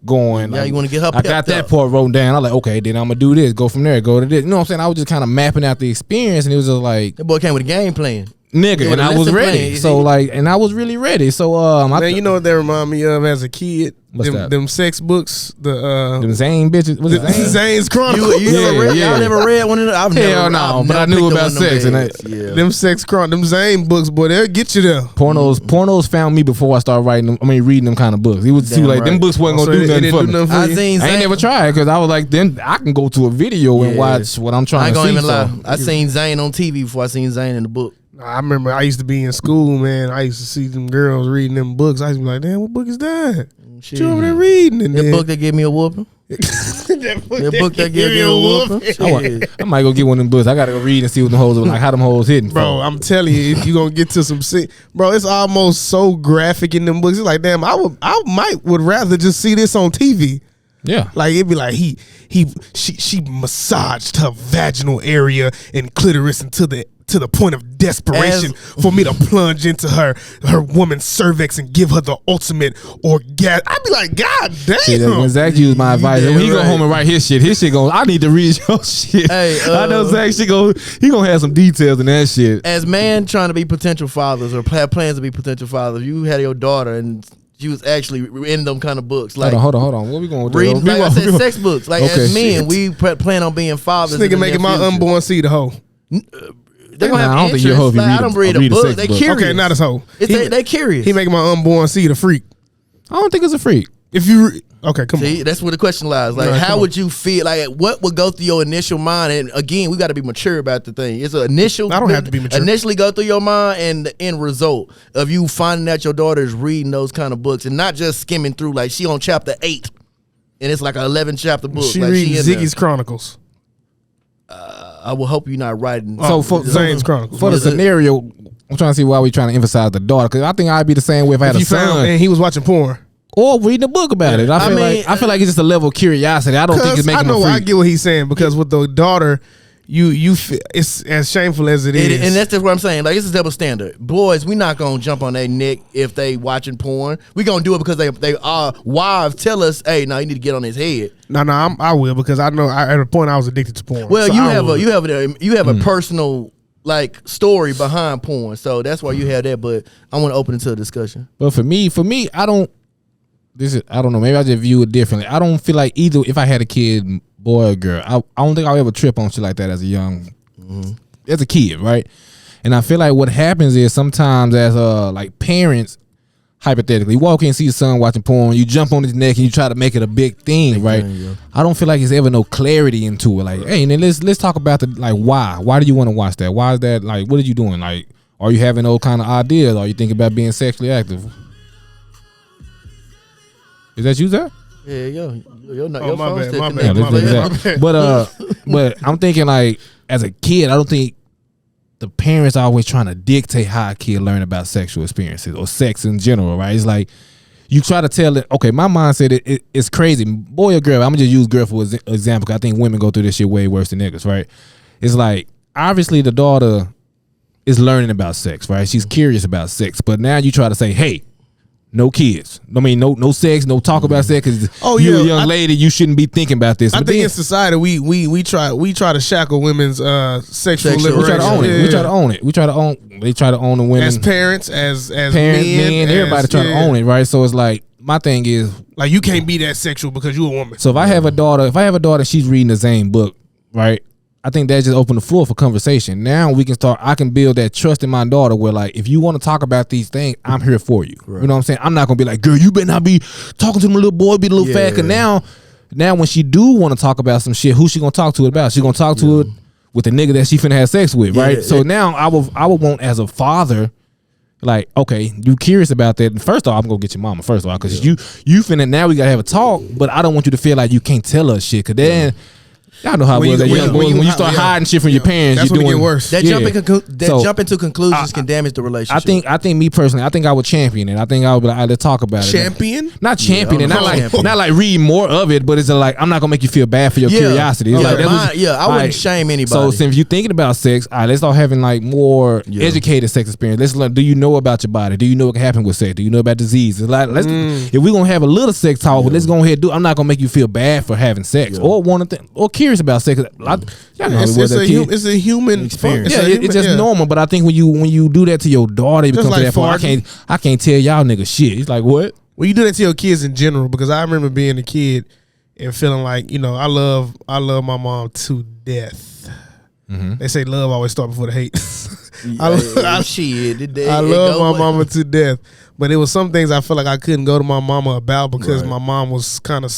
C: going.
B: Yeah,
C: like,
B: you want to get her.
C: I got that part wrote down. I'm like, okay, then I'm gonna do this. Go from there. Go to this. You know what I'm saying? I was just kind of mapping out the experience, and it was just like
B: That boy came with a game plan.
C: nigga,
B: Yeah,
C: and
B: the
C: I was
B: lesson
C: ready.
B: plan,
C: So like, and I was really ready. So
A: Man, you know what that remind me of as a kid?
C: What's that?
A: Them sex books,
C: them Zane bitches. Was it Zane?
A: Zane's Chronicles.
B: You never read?
C: yeah.
B: Y'all never read one of them? I've
C: Hell
B: never,
C: no,
B: I've
C: but I
B: never
C: knew
B: picked up
C: about
B: one of
C: sex,
B: them
C: and
B: bags. Yeah.
A: Them sex chronicles, them Zane books, boy, they'll get you there.
C: Pornos found me before I started writing them. I mean, reading them kind of books. It was too
B: Damn
C: like them
B: right.
C: books wasn't
A: So
C: gonna do
A: it
C: nothing
A: didn't
C: for
A: do
C: me.
A: nothing for
B: I
A: you?
B: seen
C: I ain't
B: Zane.
C: never tried because I was like, then I can go to a video and
B: Yeah.
C: watch what I'm
B: I
C: trying
B: ain't
C: to
B: gonna
C: see.
B: even lie.
C: So.
B: I seen Zane on TV before I seen Zane in the book.
A: I remember I used to be in school, man. I used to see them girls reading them books. I used to be like, damn, what book is that?
B: Shit.
A: What you over there reading? And
B: That
A: then,
B: book that gave me a whooping.
A: that
B: That book that gave me a whooping.
C: I might go get one of them books. I gotta go read and see what the hoes are like. How them hoes hitting,
A: Bro, I'm telling you, if you gonna get to some sick, bro, it's almost so graphic in them books. It's like, damn, I would rather just see this on TV.
C: Yeah.
A: Like it'd be like she massaged her vaginal area and clitoris to the point of desperation for me to plunge into her woman's cervix and give her the ultimate orgasm. I'd be like, God damn.
C: See, when Zach used my advice, when he go
B: right.
C: home and write his shit goes, I need to read your shit.
B: Hey,
C: I know Zach, he gonna have some details in that shit.
B: As man trying to be potential fathers or have plans to be potential fathers, you had your daughter and she was actually in them kind of books. Like
C: Hold on. What we going to do?
B: reading, like I said, sex books. Like
C: Okay.
B: as men, we plan on being fathers.
A: This
B: in the
A: nigga making
B: near
A: my
B: future.
A: unborn seed a hoe.
B: They're gonna
C: Nah,
B: have
C: I don't think
B: interest.
C: you're a hoe if you
B: Like,
C: read
B: I don't
C: a-
B: read
C: read
B: a
C: a
B: book.
C: sex
B: They
C: book.
B: curious.
A: Okay, not as hoe.
B: They curious.
A: He making my unborn seed a freak.
C: I don't think it's a freak.
A: If you okay, come
B: See,
A: on.
B: that's where the question lies. Like,
A: All right,
B: how
A: come
B: would you feel? Like, what would go through your initial mind? And again, we got to be mature about the thing. It's an initial.
A: I don't have to be mature.
B: Initially, go through your mind, and the end result of you finding out your daughter is reading those kind of books and not just skimming through. Like, she on chapter 8, and it's like an 11 chapter book.
A: She
B: like,
A: reading
B: in there.
A: Ziggy's Chronicles.
B: I will hope you're not writing.
C: So for
A: Zane's Chronicles.
C: for the
B: Is it-
C: scenario, I'm trying to see why we trying to emphasize the daughter because I think I'd be the same way if I had
A: If
C: a
A: you found
C: son
A: and he was watching porn.
C: or reading a book about it. I feel like it's just a level of curiosity. I don't think it's
A: Because I
C: making
A: know
C: a
A: I
C: freak.
A: get what he's saying because with the daughter, you feel, it's as shameful as it is.
B: And that's just what I'm saying. Like, it's a double standard. Boys, we not gonna jump on their neck if they watching porn. We gonna do it because they are wives tell us, hey, no, you need to get on his head.
A: No, I will because I know at a point I was addicted to porn.
B: Well,
A: So
B: you
A: I
B: have
A: would.
B: you have a personal like story behind porn, so that's why you have that. But I want to open it to a discussion.
C: But for me, I don't. I don't know. Maybe I just view it differently. I don't feel like either if I had a kid, boy or girl, I don't think I'll ever trip on shit like that as a kid, right? And I feel like what happens is sometimes as like parents, hypothetically, you walk in and see your son watching porn, you jump on his neck and you try to make it a big thing, right? I don't feel like there's ever no clarity into it. Like, hey, and then let's talk about the like why. Why do you want to watch that? Why is that like what are you doing? Like, are you having those kind of ideas? Are you thinking about being sexually active? Is that you, Zach?
B: Yeah, your
A: Oh, my
B: phone's
A: bad,
B: still
A: my
B: connected.
A: bad,
C: Yeah,
A: my
C: this
A: bad.
C: is Zach. But I'm thinking like as a kid, I don't think the parents are always trying to dictate how a kid learn about sexual experiences or sex in general, right? It's like you try to tell it. Okay, my mindset it's crazy, boy or girl. I'm gonna just use girl for example. 'Cause I think women go through this shit way worse than niggas, right? It's like obviously the daughter is learning about sex, right? She's curious about sex, but now you try to say, hey. No kids. I mean, no sex, no talk about sex. Cause you're a young lady, you shouldn't be thinking about this.
A: I
C: But
A: think
C: then,
A: in society we try to shackle women's sexual
B: Sexual-
A: liberation.
C: we try to own it.
A: Yeah.
C: We try to own it. They try to own the women.
A: As parents, as
C: parents,
A: men,
C: everybody try to own it, right? So it's like my thing is,
A: Like you can't be that sexual because you're a woman.
C: so if I have a daughter, she's reading the same book, right? I think that just opened the floor for conversation. Now I can build that trust in my daughter where like, if you want to talk about these things, I'm here for you. Right. You know what I'm saying? I'm not going to be like, girl, you better not be talking to them little boy, be a little fat. Cause now when she do want to talk about some shit, who's she going to talk to it about? She going to talk to it with the nigga that she finna have sex with, right?
B: Yeah.
C: So now I would want as a father, like, okay, you curious about that. First off, I'm gonna get your mama first of all, because you finna, now we gotta have a talk, but I don't want you to feel like you can't tell us shit, cause then Y'all know how it was. When you start hiding shit from your parents,
A: that's
C: you
A: when
C: doing
A: it get worse.
B: That jump into conclusions can damage the relationship.
C: I think me personally, I think I would champion it. I think I would be like, let's talk about it.
A: Champion?
C: Not champion, not like read more of it, but it's like I'm not gonna make you feel bad for your curiosity. It's
B: I wouldn't shame anybody.
C: So since you're thinking about sex, all right, let's start having like more educated sex experience. Let's learn. Do you know about your body? Do you know what can happen with sex? Do you know about diseases? Like, if we're gonna have a little sex talk, let's go ahead and do. I'm not gonna make you feel bad for having sex or or curious about sex.
A: It's a human experience.
C: It's just normal. But I think when you do that to your daughter, it becomes like to that point. I can't tell y'all niggas shit. It's like, what?
A: Well, you do that to your kids in general, because I remember being a kid and feeling like, I love my mom to death. Mm-hmm. They say love always starts before the hate. I love my mama to death, but it was some things I felt like I couldn't go to my mama about because my mom was kind of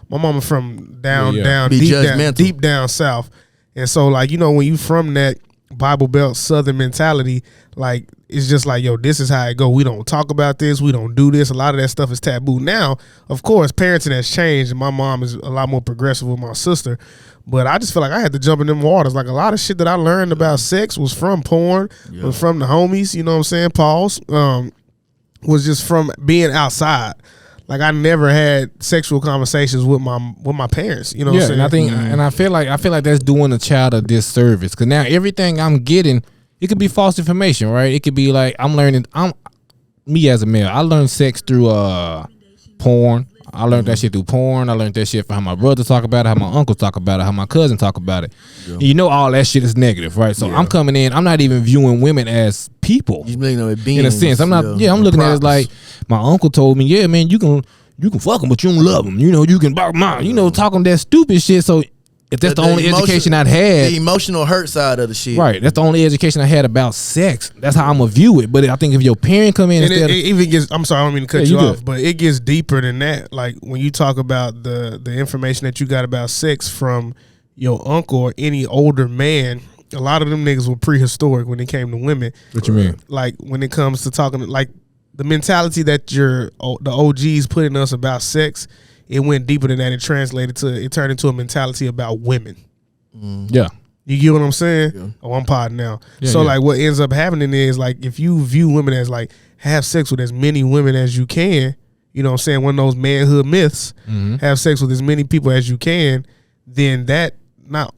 A: my mama from deep down south, and so like when you from that Bible Belt Southern mentality, like it's just like, yo, this is how it go. We don't talk about this. We don't do this. A lot of that stuff is taboo. Now, of course, parenting has changed. And my mom is a lot more progressive with my sister. But I just feel like I had to jump in them waters. Like a lot of shit that I learned about sex was from porn, was from the homies, you know what I'm saying? Pause. Was just from being outside. Like I never had sexual conversations with my parents. You know what I'm saying?
C: And I feel like that's doing a child a disservice. Cause now everything I'm getting, it could be false information, right? It could be like me as a male, I learned sex through porn. I learned that shit through porn. I learned that shit from how my brothers talk about it, how my uncles talk about it, how my cousin talk about it. Yeah. All that shit is negative, right? So I'm coming in, I'm not even viewing women as people.
B: You being
C: in a sense. I'm not. Yeah, I'm looking at it as like my uncle told me, yeah, man, you can fuck them, but you don't love them. You can bark mine. Talking that stupid shit. So if that's the only education I'd had,
B: the emotional hurt side of the shit,
C: right? That's the only education I had about sex. That's how I'm gonna view it. But I think if your parent come in,
A: and it even gets, I'm sorry, I don't mean to cut you off, but it gets deeper than that. Like when you talk about the information that you got about sex from your uncle or any older man, a lot of them niggas were prehistoric when it came to women.
C: What you mean?
A: Like when it comes to talking, like the mentality that the OGs put in us about sex. It went deeper than that. It turned into a mentality about women.
C: Yeah.
A: You get what I'm saying? Yeah. Oh, I'm podding now. Yeah, like what ends up happening is like if you view women as like have sex with as many women as you can, you know what I'm saying? One of those manhood myths, have sex with as many people as you can, then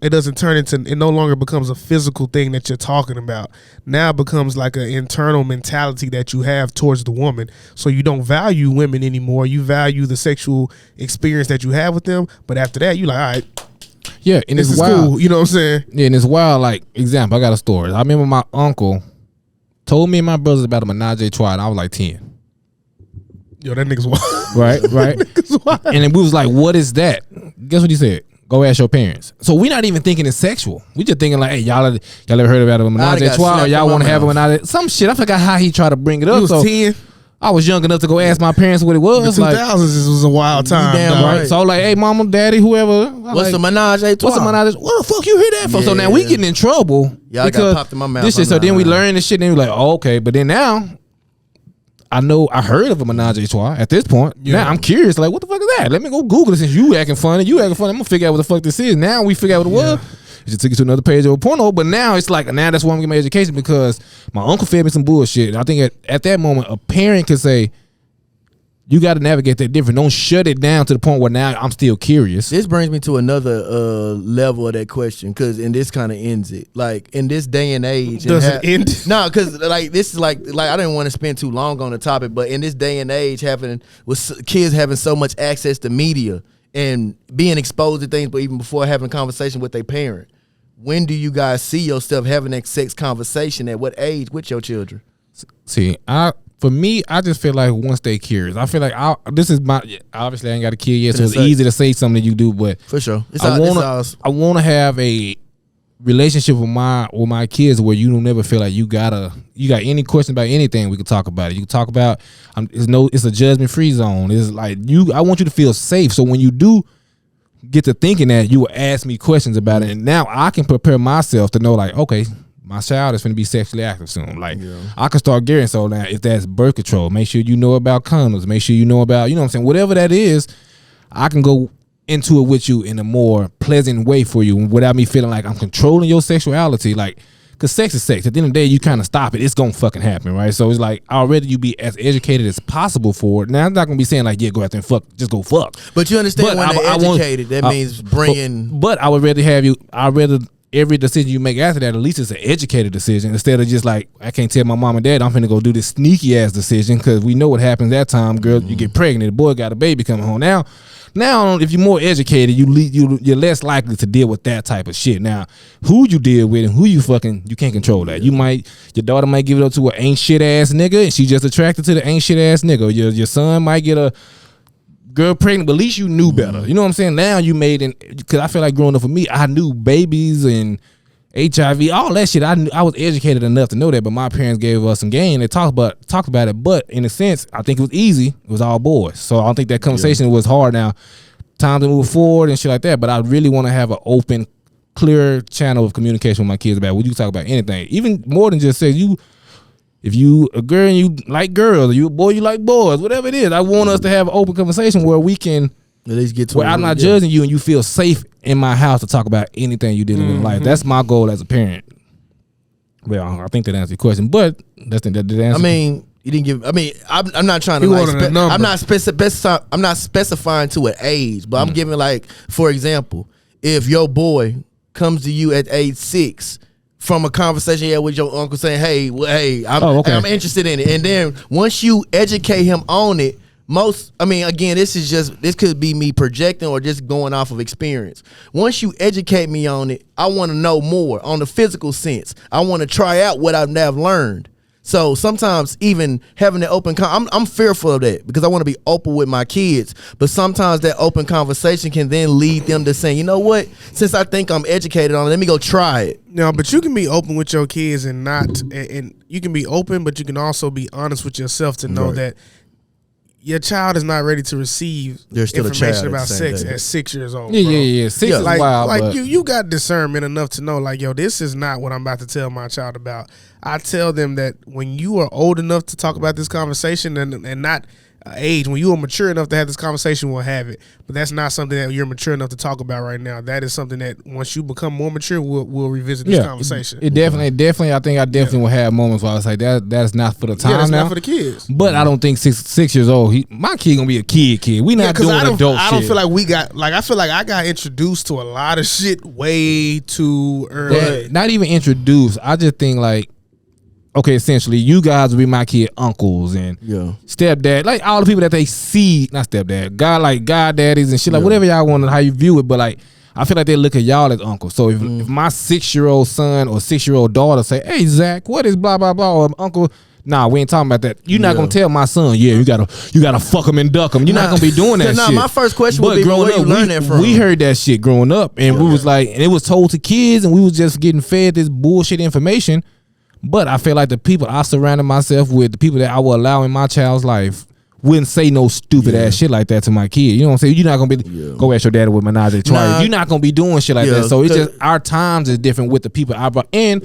A: it doesn't turn into, it no longer becomes a physical thing that you're talking about. Now it becomes like an internal mentality that you have towards the woman. So you don't value women anymore. You value the sexual experience that you have with them. But after that, you like, all right.
C: Yeah, and
A: this is wild. Cool. You know what I'm saying?
C: Yeah, and it's wild. Like, example, I got a story. I remember my uncle told me and my brothers about a menage a trois, and I was like 10.
A: Yo, that nigga's wild.
C: Right. Nigga's wild. And then we was like, what is that? Guess what he said? Go ask your parents. So we're not even thinking it's sexual. We just thinking like, hey, y'all ever heard about a menage a trois? Or y'all want to have a menage? Some shit. I forgot how he tried to bring it up.
A: He was 10.
C: I was young enough to go ask my parents what it was.
A: The 2000s was a wild time.
C: Damn right. So I was like, hey, mama, daddy, whoever.
B: What's the menage a trois?
C: What's the menage? What the fuck you hear that for? Yeah. So now we getting in trouble.
B: Y'all got popped in my mouth.
C: This shit. So then we learn this shit and we like, oh, okay. But then now, I heard of a menage a trois at this point. Yeah. Now I'm curious, like, what the fuck is that? Let me go Google it since you acting funny. I'm gonna figure out what the fuck this is. Now we figure out what it was. It just took you to another page of a porno, but now it's like, now that's why I'm getting my education, because my uncle fed me some bullshit. I think at that moment, a parent could say, you got to navigate that different. Don't shut it down to the point where now I'm still curious.
B: This brings me to another level of that question, and this kind of ends it. Like in this day and age,
A: does it end?
B: No, because like this is like I didn't want to spend too long on the topic, but in this day and age, with kids having so much access to media and being exposed to things, but even before having a conversation with their parent, when do you guys see yourself having that sex conversation? At what age with your children?
C: See, for me, I just feel like once they curious, I feel like obviously I ain't got a kid yet, so it's easy to say something you do, but
B: for sure,
C: I want to have a relationship with my kids where you don't never feel like you got any question about anything. We can talk about it. You can talk about it's a judgment free zone. It's like I want you to feel safe. So when you do get to thinking that, you will ask me questions about it, and now I can prepare myself to know, like, okay, my child is going to be sexually active soon. Like, I can start gearing. So now, if that's birth control, make sure you know about condoms. Make sure you know about, you know what I'm saying, whatever that is, I can go into it with you in a more pleasant way for you without me feeling like I'm controlling your sexuality. Like, because sex is sex. At the end of the day, you kind of stop it. It's going to fucking happen, right? So it's like, I'd rather you be as educated as possible for it. Now, I'm not going to be saying like, yeah, go out there and fuck. Just go fuck.
B: But you understand when they're educated, that means bringing...
C: But I would rather have you... I'd rather every decision you make after that, at least it's an educated decision instead of just like, I can't tell my mom and dad I'm finna go do this sneaky ass decision because we know what happens that time. Girl, you get pregnant. The boy got a baby coming home. Now, if you're more educated, you're less likely to deal with that type of shit. Now, who you deal with and who you fucking, you can't control that. Your daughter might give it up to an ain't shit ass nigga and she just attracted to the ain't shit ass nigga. Your son might get a girl pregnant, but at least you knew better. You know what I'm saying? Now you made it, because I feel like growing up for me, I knew babies and HIV, all that shit. I was educated enough to know that, but my parents gave us some game. They talked about it, but in a sense, I think it was easy. It was all boys, so I don't think that conversation was hard. Now, time to move forward and shit like that. But I really want to have an open, clear channel of communication with my kids about. Would you talk about anything, even more than just say you. If you a girl and you like girls, or you a boy you like boys, whatever it is, I want us to have an open conversation where we can
B: at least get to
C: where I'm not judging you and you feel safe in my house to talk about anything you did in life. That's my goal as a parent. Well, I think that answers your question, but that answer.
B: I mean, you didn't give. I mean, I'm not trying to. I'm not specifying to an age, but I'm giving like, for example, if your boy comes to you at age 6. From a conversation you had with your uncle saying, hey, I'm interested in it. And then once you educate him on it, this could be me projecting or just going off of experience. Once you educate me on it, I want to know more on the physical sense. I want to try out what I've never learned. So sometimes even having that open, I'm fearful of that because I want to be open with my kids. But sometimes that open conversation can then lead them to saying, you know what? Since I think I'm educated on it, let me go try it.
A: No, but you can be open with your kids and you can be open, but you can also be honest with yourself to know that your child is not ready to receive information about sex at 6 years old.
C: Yeah. 6 is wild.
A: Like you got discernment enough to know, like, yo, this is not what I'm about to tell my child about. I tell them that when you are old enough to talk about this conversation and not age, when you are mature enough to have this conversation, we'll have it. But that's not something that you're mature enough to talk about right now. That is something that once you become more mature, we'll revisit this conversation.
C: It definitely. I think I definitely will have moments where I was like, that's not for the time.
A: That's
C: now.
A: not for the kids.
C: But I don't think 6 years old. My kid gonna be a kid. We not doing adult shit.
A: I don't feel like I feel like I got introduced to a lot of shit way too early.
C: Not even introduced. I just think like, okay, essentially, you guys will be my kid uncles and stepdad, like all the people that they see, not stepdad, goddaddies and shit, like whatever y'all want, how you view it, but like, I feel like they look at y'all as uncles. So if my 6-year-old son or 6-year-old daughter say, hey, Zach, what is blah, blah, blah, or uncle, nah, we ain't talking about that. You're not gonna tell my son, you gotta fuck him and duck him. You're not gonna be doing that shit.
B: My first question would be, where you learn that from?
C: We heard that shit growing up, and we was like, and it was told to kids, and we was just getting fed this bullshit information. But I feel like the people I surrounded myself with, the people that I will allow in my child's life, wouldn't say no stupid ass shit like that to my kid. You know what I'm saying? You're not gonna be go ask your daddy with menage a trois. You're not gonna be doing shit like that. So it's just our times is different with the people I brought, and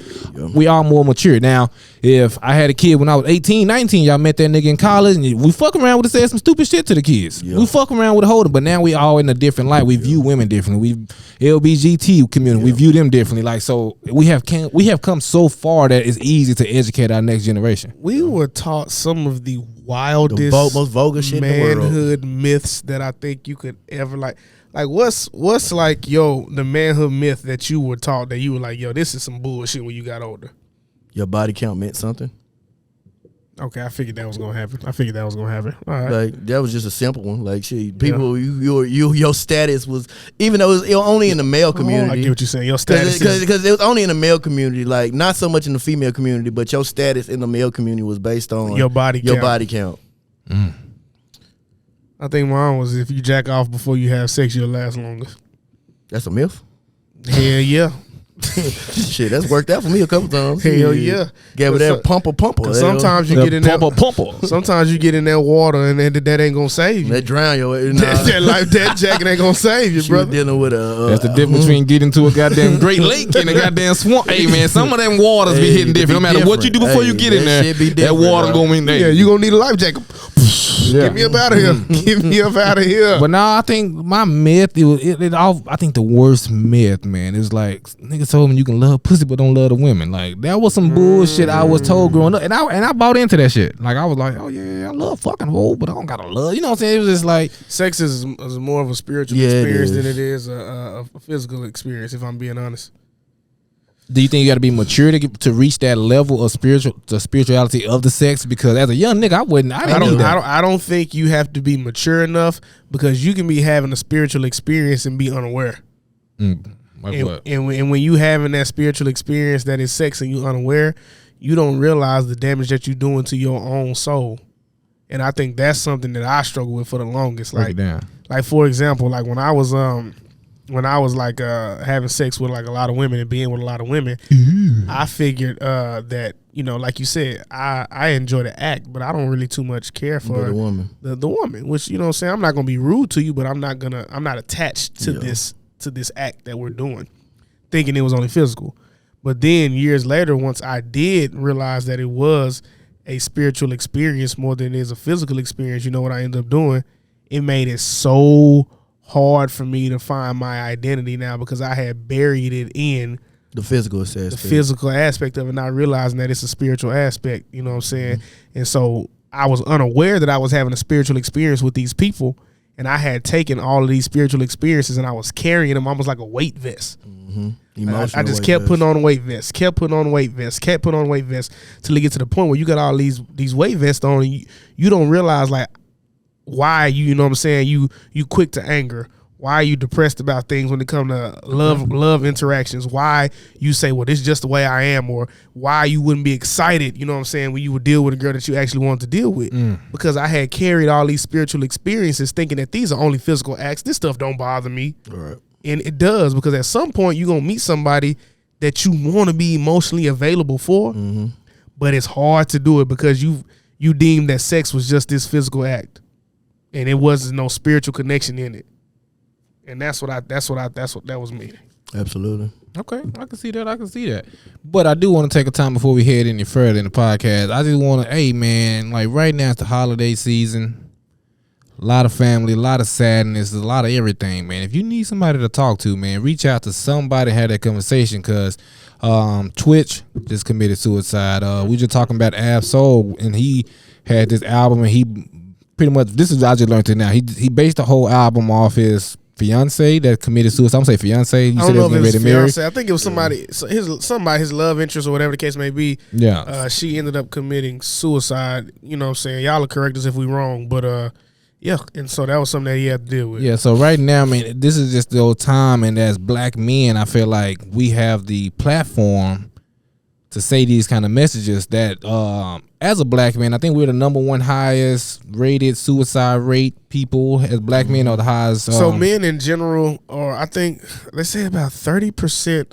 C: we are more mature now. If I had a kid when I was 18, 19, y'all met that nigga in college, and we fuck around with to say some stupid shit to the kids. We fuck around with a holder, but now we all in a different light. We view women differently. We LBGT community, we view them differently. Like, so we have come so far that it's easy to educate our next generation.
A: We were taught some of the wildest,
B: most vulgar shit
A: manhood myths that I think you could ever like what's like, the manhood myth that you were taught that you were like, this is some bullshit when you got older.
B: Your body count meant something.
A: Okay, I figured that was gonna happen. All right.
B: Like, that was just a simple one. Like, shit, people, your status was, even though it was only in the male community.
A: I get what you're saying. Your status,
B: because it was only in the male community. Like, not so much in the female community, but your status in the male community was based on
A: your body count. I think mine was, if you jack off before you have sex, you'll last longer.
B: That's a myth.
A: Hell yeah.
B: Shit, that's worked out for me a couple times.
A: Hell yeah.
B: Gave it that pumper.
A: Sometimes you get in that Sometimes you get in that water and that ain't gonna save you.
B: That drown you.
A: That life jacket ain't gonna save you, brother.
B: Dealing with
C: that's the difference between getting to a goddamn Great Lake and a goddamn swamp. Hey man, some of them waters be hitting different. No matter what you do before you get in there, that water gonna be there.
A: Yeah, you gonna need a life jacket. Get me up out of here. Get me up out of here.
C: But now I think my myth, I think the worst myth, man, is like niggas told me you can love pussy but don't love the women. Like that was some bullshit I was told growing up, and I bought into that shit. Like I was like, oh yeah, I love fucking hoe, but I don't gotta love. You know what I'm saying? It was just like
A: Sex is more of a spiritual experience than it is a physical experience. If I'm being honest.
C: Do you think you got to be mature to reach that level of spirituality of the sex? Because as a young nigga, I
A: don't think you have to be mature enough, because you can be having a spiritual experience and be unaware.
C: Like what?
A: And when you having that spiritual experience that is sex and you unaware, you don't realize the damage that you're doing to your own soul. And I think that's something that I struggle with for the longest.
C: Break it down.
A: Like for example, like when I was like having sex with like a lot of women and being with a lot of women, I figured that, you know, like you said, I enjoy the act, but I don't really too much care for
B: the woman.
A: The woman, which, you know what I'm saying, I'm not gonna be rude to you, but I'm not attached to this act that we're doing, thinking it was only physical. But then years later, once I did realize that it was a spiritual experience more than it is a physical experience, you know what I ended up doing? It made it so hard for me to find my identity now, because I had buried it in
B: the physical
A: aspect of it, not realizing that it's a spiritual aspect, you know what I'm saying? And so I was unaware that I was having a spiritual experience with these people, and I had taken all of these spiritual experiences and I was carrying them almost like a weight vest. I just kept putting on weight vests, kept putting on weight vests till it get to the point where you got all these weight vests on, and you don't realize like why you know what I'm saying, you quick to anger, why are you depressed about things when it comes to love interactions, why you say, well, this is just the way I am, or why you wouldn't be excited, you know what I'm saying, when you would deal with a girl that you actually wanted to deal with. Because I had carried all these spiritual experiences thinking that these are only physical acts. This stuff don't bother me.
B: Right.
A: And it does, because at some point you're going to meet somebody that you want to be emotionally available for, but it's hard to do it because you deem that sex was just this physical act, and it wasn't no spiritual connection in it. And that was me.
B: Absolutely.
C: Okay, I can see that. But I do want to take a time before we head any further in the podcast. I just want to, hey man, like right now it's the holiday season. A lot of family, a lot of sadness, a lot of everything, man. If you need somebody to talk to, man, reach out to somebody, have that conversation, because Twitch just committed suicide. We just talking about Ab Soul, and he had this album, and he pretty much, this is, I just learned it now, he based the whole album off his fiance that committed suicide. I'm saying fiance. You
A: I
C: said
A: don't know if
C: it
A: it
C: was
A: was
C: married.
A: fiance. I think it was somebody, his love interest or whatever the case may be.
C: Yeah.
A: She ended up committing suicide. You know what I'm saying? Y'all will correct us if we wrong, but yeah, and so that was something that he had to deal with.
C: Yeah, so right now, man, this is just the old time, and as black men, I feel like we have the platform to say these kind of messages that, as a black man, I think we're the number one highest rated suicide rate people as black men, or the highest.
A: So men in general, or I think, let's say about 30%,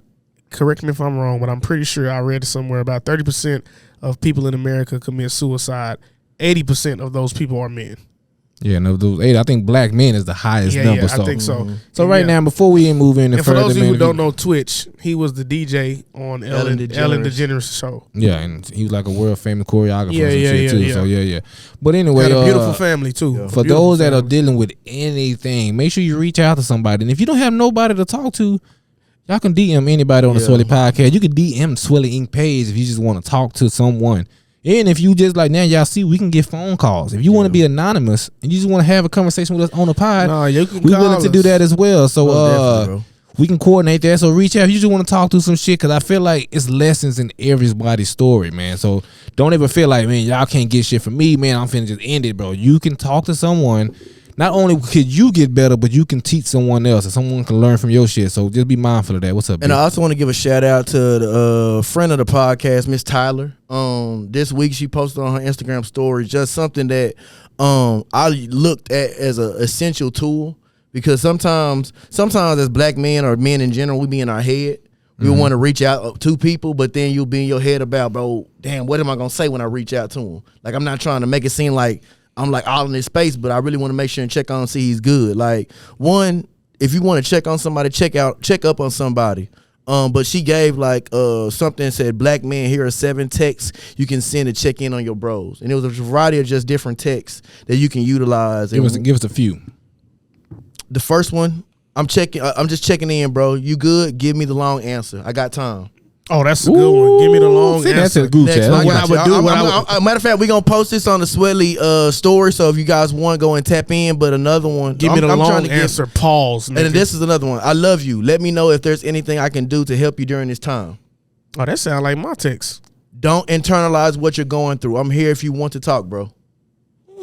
A: correct me if I'm wrong, but I'm pretty sure I read it somewhere, about 30% of people in America commit suicide. 80% of those people are men.
C: Yeah, no, those 8. I think black men is the highest number.
A: Yeah,
C: so.
A: I think so.
C: So right now, before we move in,
A: and for those of you who don't know Twitch, he was the DJ on Ellen DeGeneres show.
C: Yeah, and he was like a world famous choreographer.
A: Yeah.
C: So yeah. But anyway,
A: got a beautiful family too.
C: For those that are dealing with anything, make sure you reach out to somebody. And if you don't have nobody to talk to, y'all can DM anybody on the Swelly podcast. You can DM Swelly Inc. page if you just want to talk to someone. And if you just like, now y'all see, we can get phone calls. If you want to be anonymous and you just want to have a conversation with us on the pod, we're willing to do that as well. So we can coordinate that. So reach out if you just want to talk to some shit, because I feel like it's lessons in everybody's story, man. So don't ever feel like, man, y'all can't get shit from me, man. I'm finna just end it, bro. You can talk to someone. Not only could you get better, but you can teach someone else, and someone can learn from your shit. So just be mindful of that. What's up,
B: And
C: B?
B: I also want to give a shout out to the friend of the podcast, Miss Tyler. This week she posted on her Instagram story just something that I looked at as an essential tool, because sometimes as black men or men in general, we be in our head. We want to reach out to people, but then you'll be in your head about, bro, damn, what am I gonna say when I reach out to him? Like, I'm not trying to make it seem like I'm like all in his space, but I really want to make sure and check on and see he's good. Like, one, if you want to check on somebody, check up on somebody. But she gave like something said, "Black men, here are 7 texts you can send to check in on your bros," and it was a variety of just different texts that you can utilize.
C: Give us a few.
B: The first one, I'm just checking in, bro. You good? Give me the long answer. I got time.
A: Oh, that's a good one. Give me the long
C: See,
A: answer.
C: that's a group chat.
B: Next,
C: What I would do.
B: matter of fact, we're gonna post this on the Swelly story. So if you guys want, go and tap in. But another one,
A: Give me the
B: I'm trying
A: long
B: to
A: answer. Pause.
B: And then this is another one. I love you. Let me know if there's anything I can do to help you during this time.
A: Oh, that sounds like my text.
B: Don't internalize what you're going through. I'm here if you want to talk, bro.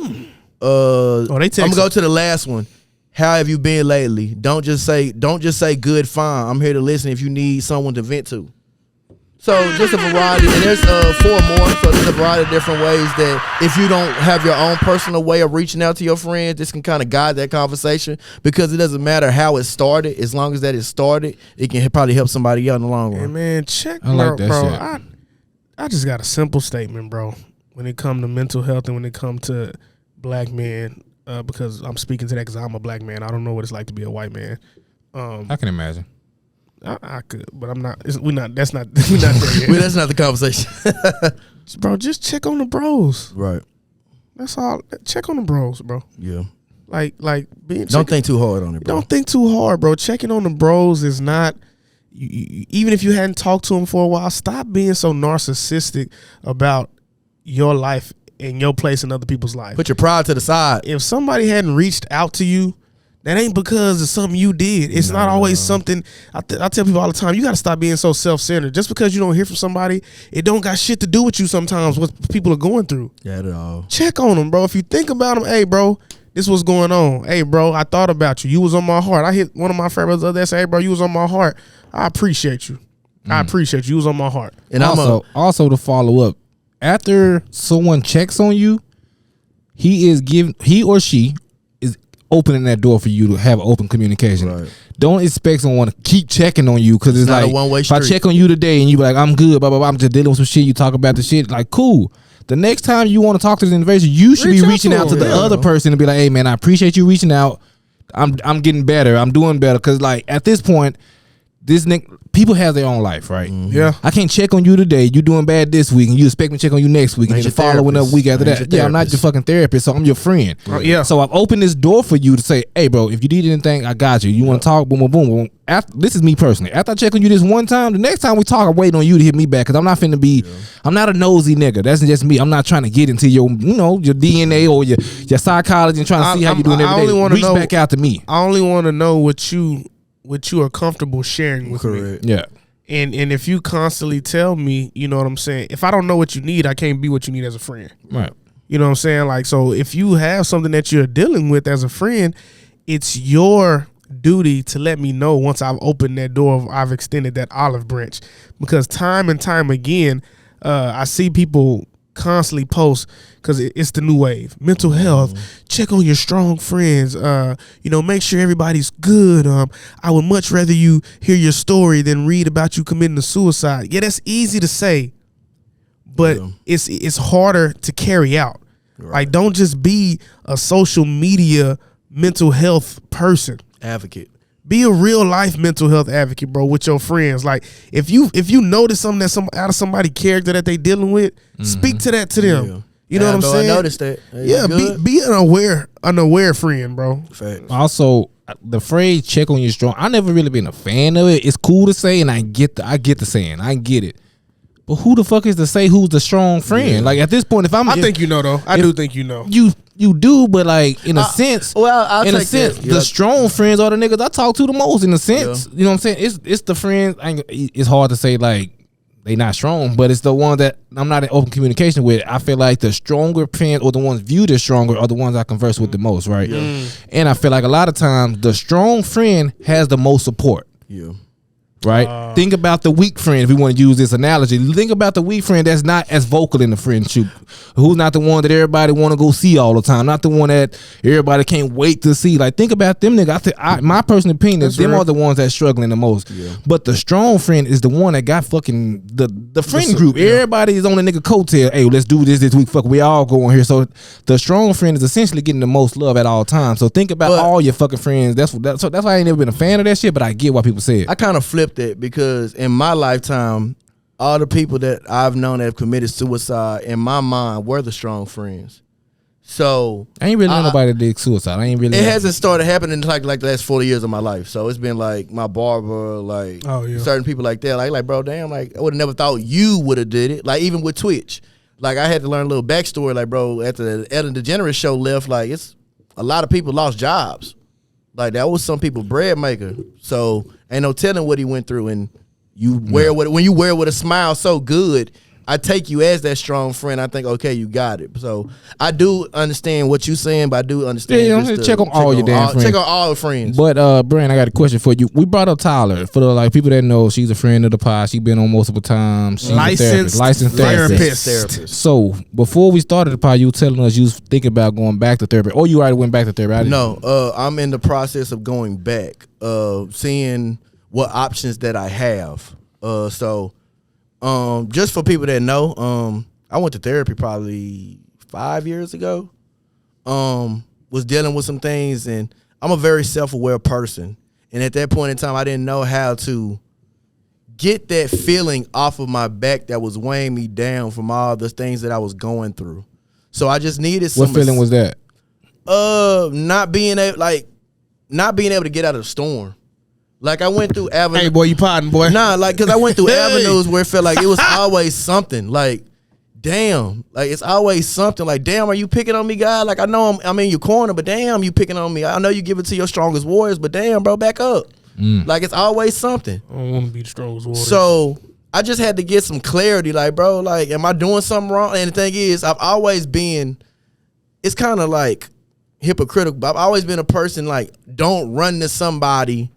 A: They text.
B: I'm gonna go to the last one. How have you been lately? Don't just say good, fine. I'm here to listen if you need someone to vent to. So just a variety, and there's 4 more. So there's a variety of different ways that if you don't have your own personal way of reaching out to your friends, this can kind of guide that conversation, because it doesn't matter how it started, as long as that it started, it can probably help somebody out in the long
A: Hey,
B: run.
A: man, check,
C: I like that
A: bro.
C: shit.
A: I just got a simple statement, bro. When it comes to mental health and when it comes to black men, because I'm speaking to that because I'm a black man. I don't know what it's like to be a white man.
C: I can imagine.
A: I could, but I'm not. We're not. That's not. We're not there yet.
B: Well, that's not the conversation.
A: Bro, just check on the bros.
B: Right.
A: That's all. Check on the bros, bro.
B: Yeah.
A: Like being.
B: Don't think too hard on it, bro.
A: Don't think too hard, bro. Checking on the bros is not. Even if you hadn't talked to them for a while, stop being so narcissistic about your life and your place in other people's life.
B: Put your pride to the side.
A: If somebody hadn't reached out to you, that ain't because of something you did. It's not always something. I tell people all the time, you got to stop being so self-centered. Just because you don't hear from somebody, it don't got shit to do with you sometimes, what people are going through.
B: Yeah, at all.
A: Check on them, bro. If you think about them, hey, bro, this what's going on. Hey, bro, I thought about you. You was on my heart. I hit one of my friends the other day, say, hey, bro, you was on my heart. I appreciate you. I appreciate you. You was on my heart.
B: And
C: also to follow up, after someone checks on you, he or she is opening that door for you to have open communication.
B: Right.
C: Don't expect someone to keep checking on you, because it's
B: not a
C: like,
B: one-way
C: if I
B: street.
C: check on you today and you be like, I'm good, blah blah blah, I'm just dealing with some shit. You talk about the shit, like, cool. The next time you want to talk to this individual, you should be reaching out to the other person and be like, hey man, I appreciate you reaching out. I'm getting better. I'm doing better. Because like at this point, people have their own life, right?
A: Yeah.
C: I can't check on you today. You doing bad this week, and you expect me to check on you next week, and then the following up week after that. Yeah, I'm not your fucking therapist, so I'm your friend.
A: Yeah.
C: So I've opened this door for you to say, hey, bro, if you need anything, I got you. You want to talk? Boom, boom, boom, boom. This is me personally. After I check on you this one time, the next time we talk, I'm waiting on you to hit me back, because I'm not finna be. I'm not a nosy nigga. That's just me. I'm not trying to get into your, your DNA or your psychology and trying to see how you doing every day. Reach back out to me.
A: I only want to know what you are comfortable sharing with me.
C: Yeah.
A: And if you constantly tell me, you know what I'm saying, if I don't know what you need, I can't be what you need as a friend.
C: Right.
A: You know what I'm saying? Like, so if you have something that you're dealing with as a friend, it's your duty to let me know once I've opened that door, I've extended that olive branch. Because time and time again, I see people constantly post, because it's the new wave, mental health, check on your strong friends, make sure everybody's good. I would much rather you hear your story than read about you committing a suicide. Yeah, that's easy to say, but it's harder to carry out. Right. Like, don't just be a social media mental health person.
B: Advocate.
A: Be a real life mental health advocate, bro, with your friends. Like, if you notice something that's out of somebody's character that they dealing with, speak to that to them.
B: Yeah.
A: You know what I'm saying?
B: I noticed that.
A: Yeah, be an unaware friend, bro.
B: Facts.
C: Also, the phrase "check on your strong," I never really been a fan of it. It's cool to say, and I get the saying. I get it. But who the fuck is to say who's the strong friend? Yeah. Like, at this point,
A: I think you know, though. I do think you know.
C: You do, but like, in a sense, the strong friends are the niggas I talk to the most. In a sense, you know what I'm saying? It's the friends. It's hard to say like they not strong, but it's the ones that I'm not in open communication with. I feel like the stronger friends, or the ones viewed as stronger, are the ones I converse with the most, right? Yeah. And I feel like a lot of times the strong friend has the most support.
B: Yeah.
C: Right? Think about the weak friend, if we want to use this analogy. Think about the weak friend that's not as vocal in the friendship. Who's not the one that everybody want to go see all the time. Not the one that everybody can't wait to see. Like, think about them niggas. My personal opinion is them are the ones that's struggling the most. Yeah. But the strong friend is the one that got fucking the friend group. Yeah. Everybody is on the nigga coattail. Hey, let's do this week. Fuck, we all going here. So the strong friend is essentially getting the most love at all times. So think about all your fucking friends. That's why I ain't never been a fan of that shit, but I get why people say it.
B: I kind of flipped flip that because in my lifetime, all the people that I've known that have committed suicide in my mind were the strong friends. So
C: I ain't really know nobody that did suicide. I ain't really.
B: It hasn't started happening like the last 40 years of my life. So it's been like my barber, like certain people like that. Like bro, damn, like I would have never thought you would have did it. Like even with Twitch, like I had to learn a little backstory. Like bro, after the Ellen DeGeneres show left, like it's a lot of people lost jobs. Like that was some people bread maker. So ain't no telling what he went through. And you wear when you wear it with a smile so good. I take you as that strong friend. I think, okay, you got it. So I do understand what you're saying, but I do understand.
C: Yeah, check on all your damn friends.
B: Check on all the friends.
C: But Brand, I got a question for you. We brought up Tyler for the like people that know she's a friend of the pod. She's been on multiple times. She's licensed therapist. So before we started the pod, you were telling us you was thinking about going back to therapy. Or you already went back to therapy?
B: No, I'm in the process of going back, seeing what options that I have. Just for people that know, I went to therapy probably 5 years ago. Was dealing with some things, and I'm a very self-aware person. And at that point in time, I didn't know how to get that feeling off of my back that was weighing me down from all the things that I was going through. So I just needed some.
C: What feeling was that?
B: Not being able to get out of the storm. Like I went through avenues.
A: Hey boy, you podding, boy.
B: Nah, like cause I went through avenues where it felt like it was always something. Like, damn, like it's always something. Like, damn, are you picking on me, guy? Like I know I'm in your corner, but damn, you picking on me. I know you give it to your strongest warriors, but damn, bro, back up. Like it's always something.
A: I don't want to be the strongest warrior.
B: So I just had to get some clarity. Like, bro, like, am I doing something wrong? And the thing is, I've always been. It's kind of like hypocritical. But I've always been a person like, don't run to somebody.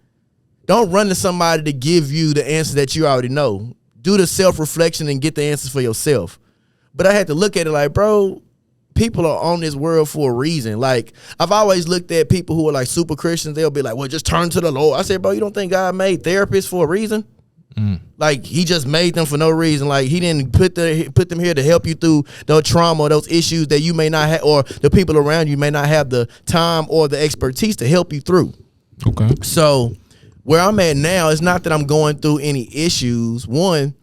B: Don't run to somebody to give you the answer that you already know. Do the self-reflection and get the answers for yourself. But I had to look at it like, bro, people are on this world for a reason. Like, I've always looked at people who are like super Christians. They'll be like, well, just turn to the Lord. I said, bro, you don't think God made therapists for a reason? Like, he just made them for no reason. Like, he didn't put them here to help you through the trauma or those issues that you may not have, or the people around you may not have the time or the expertise to help you through.
C: Okay.
B: So where I'm at now, it's not that I'm going through any issues. One,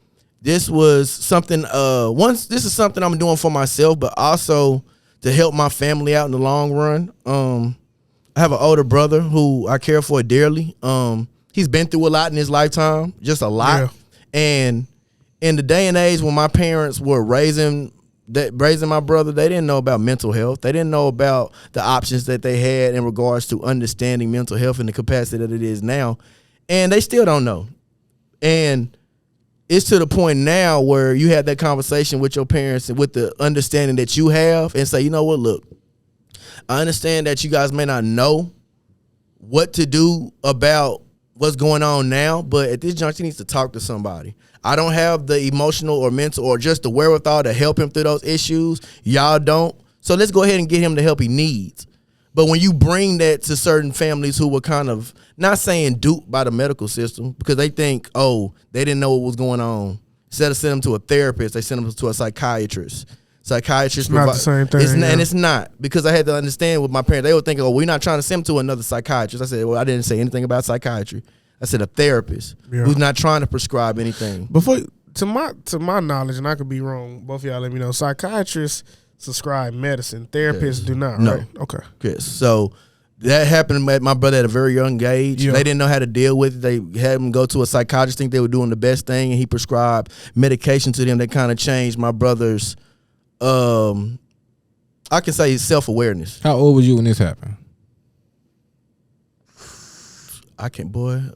B: this was something. This is something I'm doing for myself, but also to help my family out in the long run. I have an older brother who I care for dearly. He's been through a lot in his lifetime, just a lot. Yeah. And in the day and age when my parents were raising my brother, they didn't know about mental health. They didn't know about the options that they had in regards to understanding mental health in the capacity that it is now. And they still don't know. And it's to the point now where you have that conversation with your parents and with the understanding that you have and say, you know what, look, I understand that you guys may not know what to do about what's going on now, but at this juncture, he needs to talk to somebody. I don't have the emotional or mental or just the wherewithal to help him through those issues. Y'all don't. So let's go ahead and get him the help he needs. But when you bring that to certain families who were kind of, not saying duped by the medical system, because they think, oh, they didn't know what was going on. Instead of sending them to a therapist, they send them to a psychiatrist. Psychiatrists,
A: not the same thing.
B: And it's not, because I had to understand with my parents. They would think, oh, we're not trying to send them to another psychiatrist. I said, well, I didn't say anything about psychiatry. I said a therapist who's not trying to prescribe anything.
A: Before, to my knowledge, and I could be wrong, both of y'all let me know, psychiatrists subscribe medicine. Therapists do not,
B: no.
A: Right? Okay.
B: Yes. So that happened at my brother at a very young age. Yeah. They didn't know how to deal with it. They had him go to a psychiatrist, think they were doing the best thing, and he prescribed medication to them that kind of changed my brother's, I can say his self-awareness.
C: How old was you when this happened?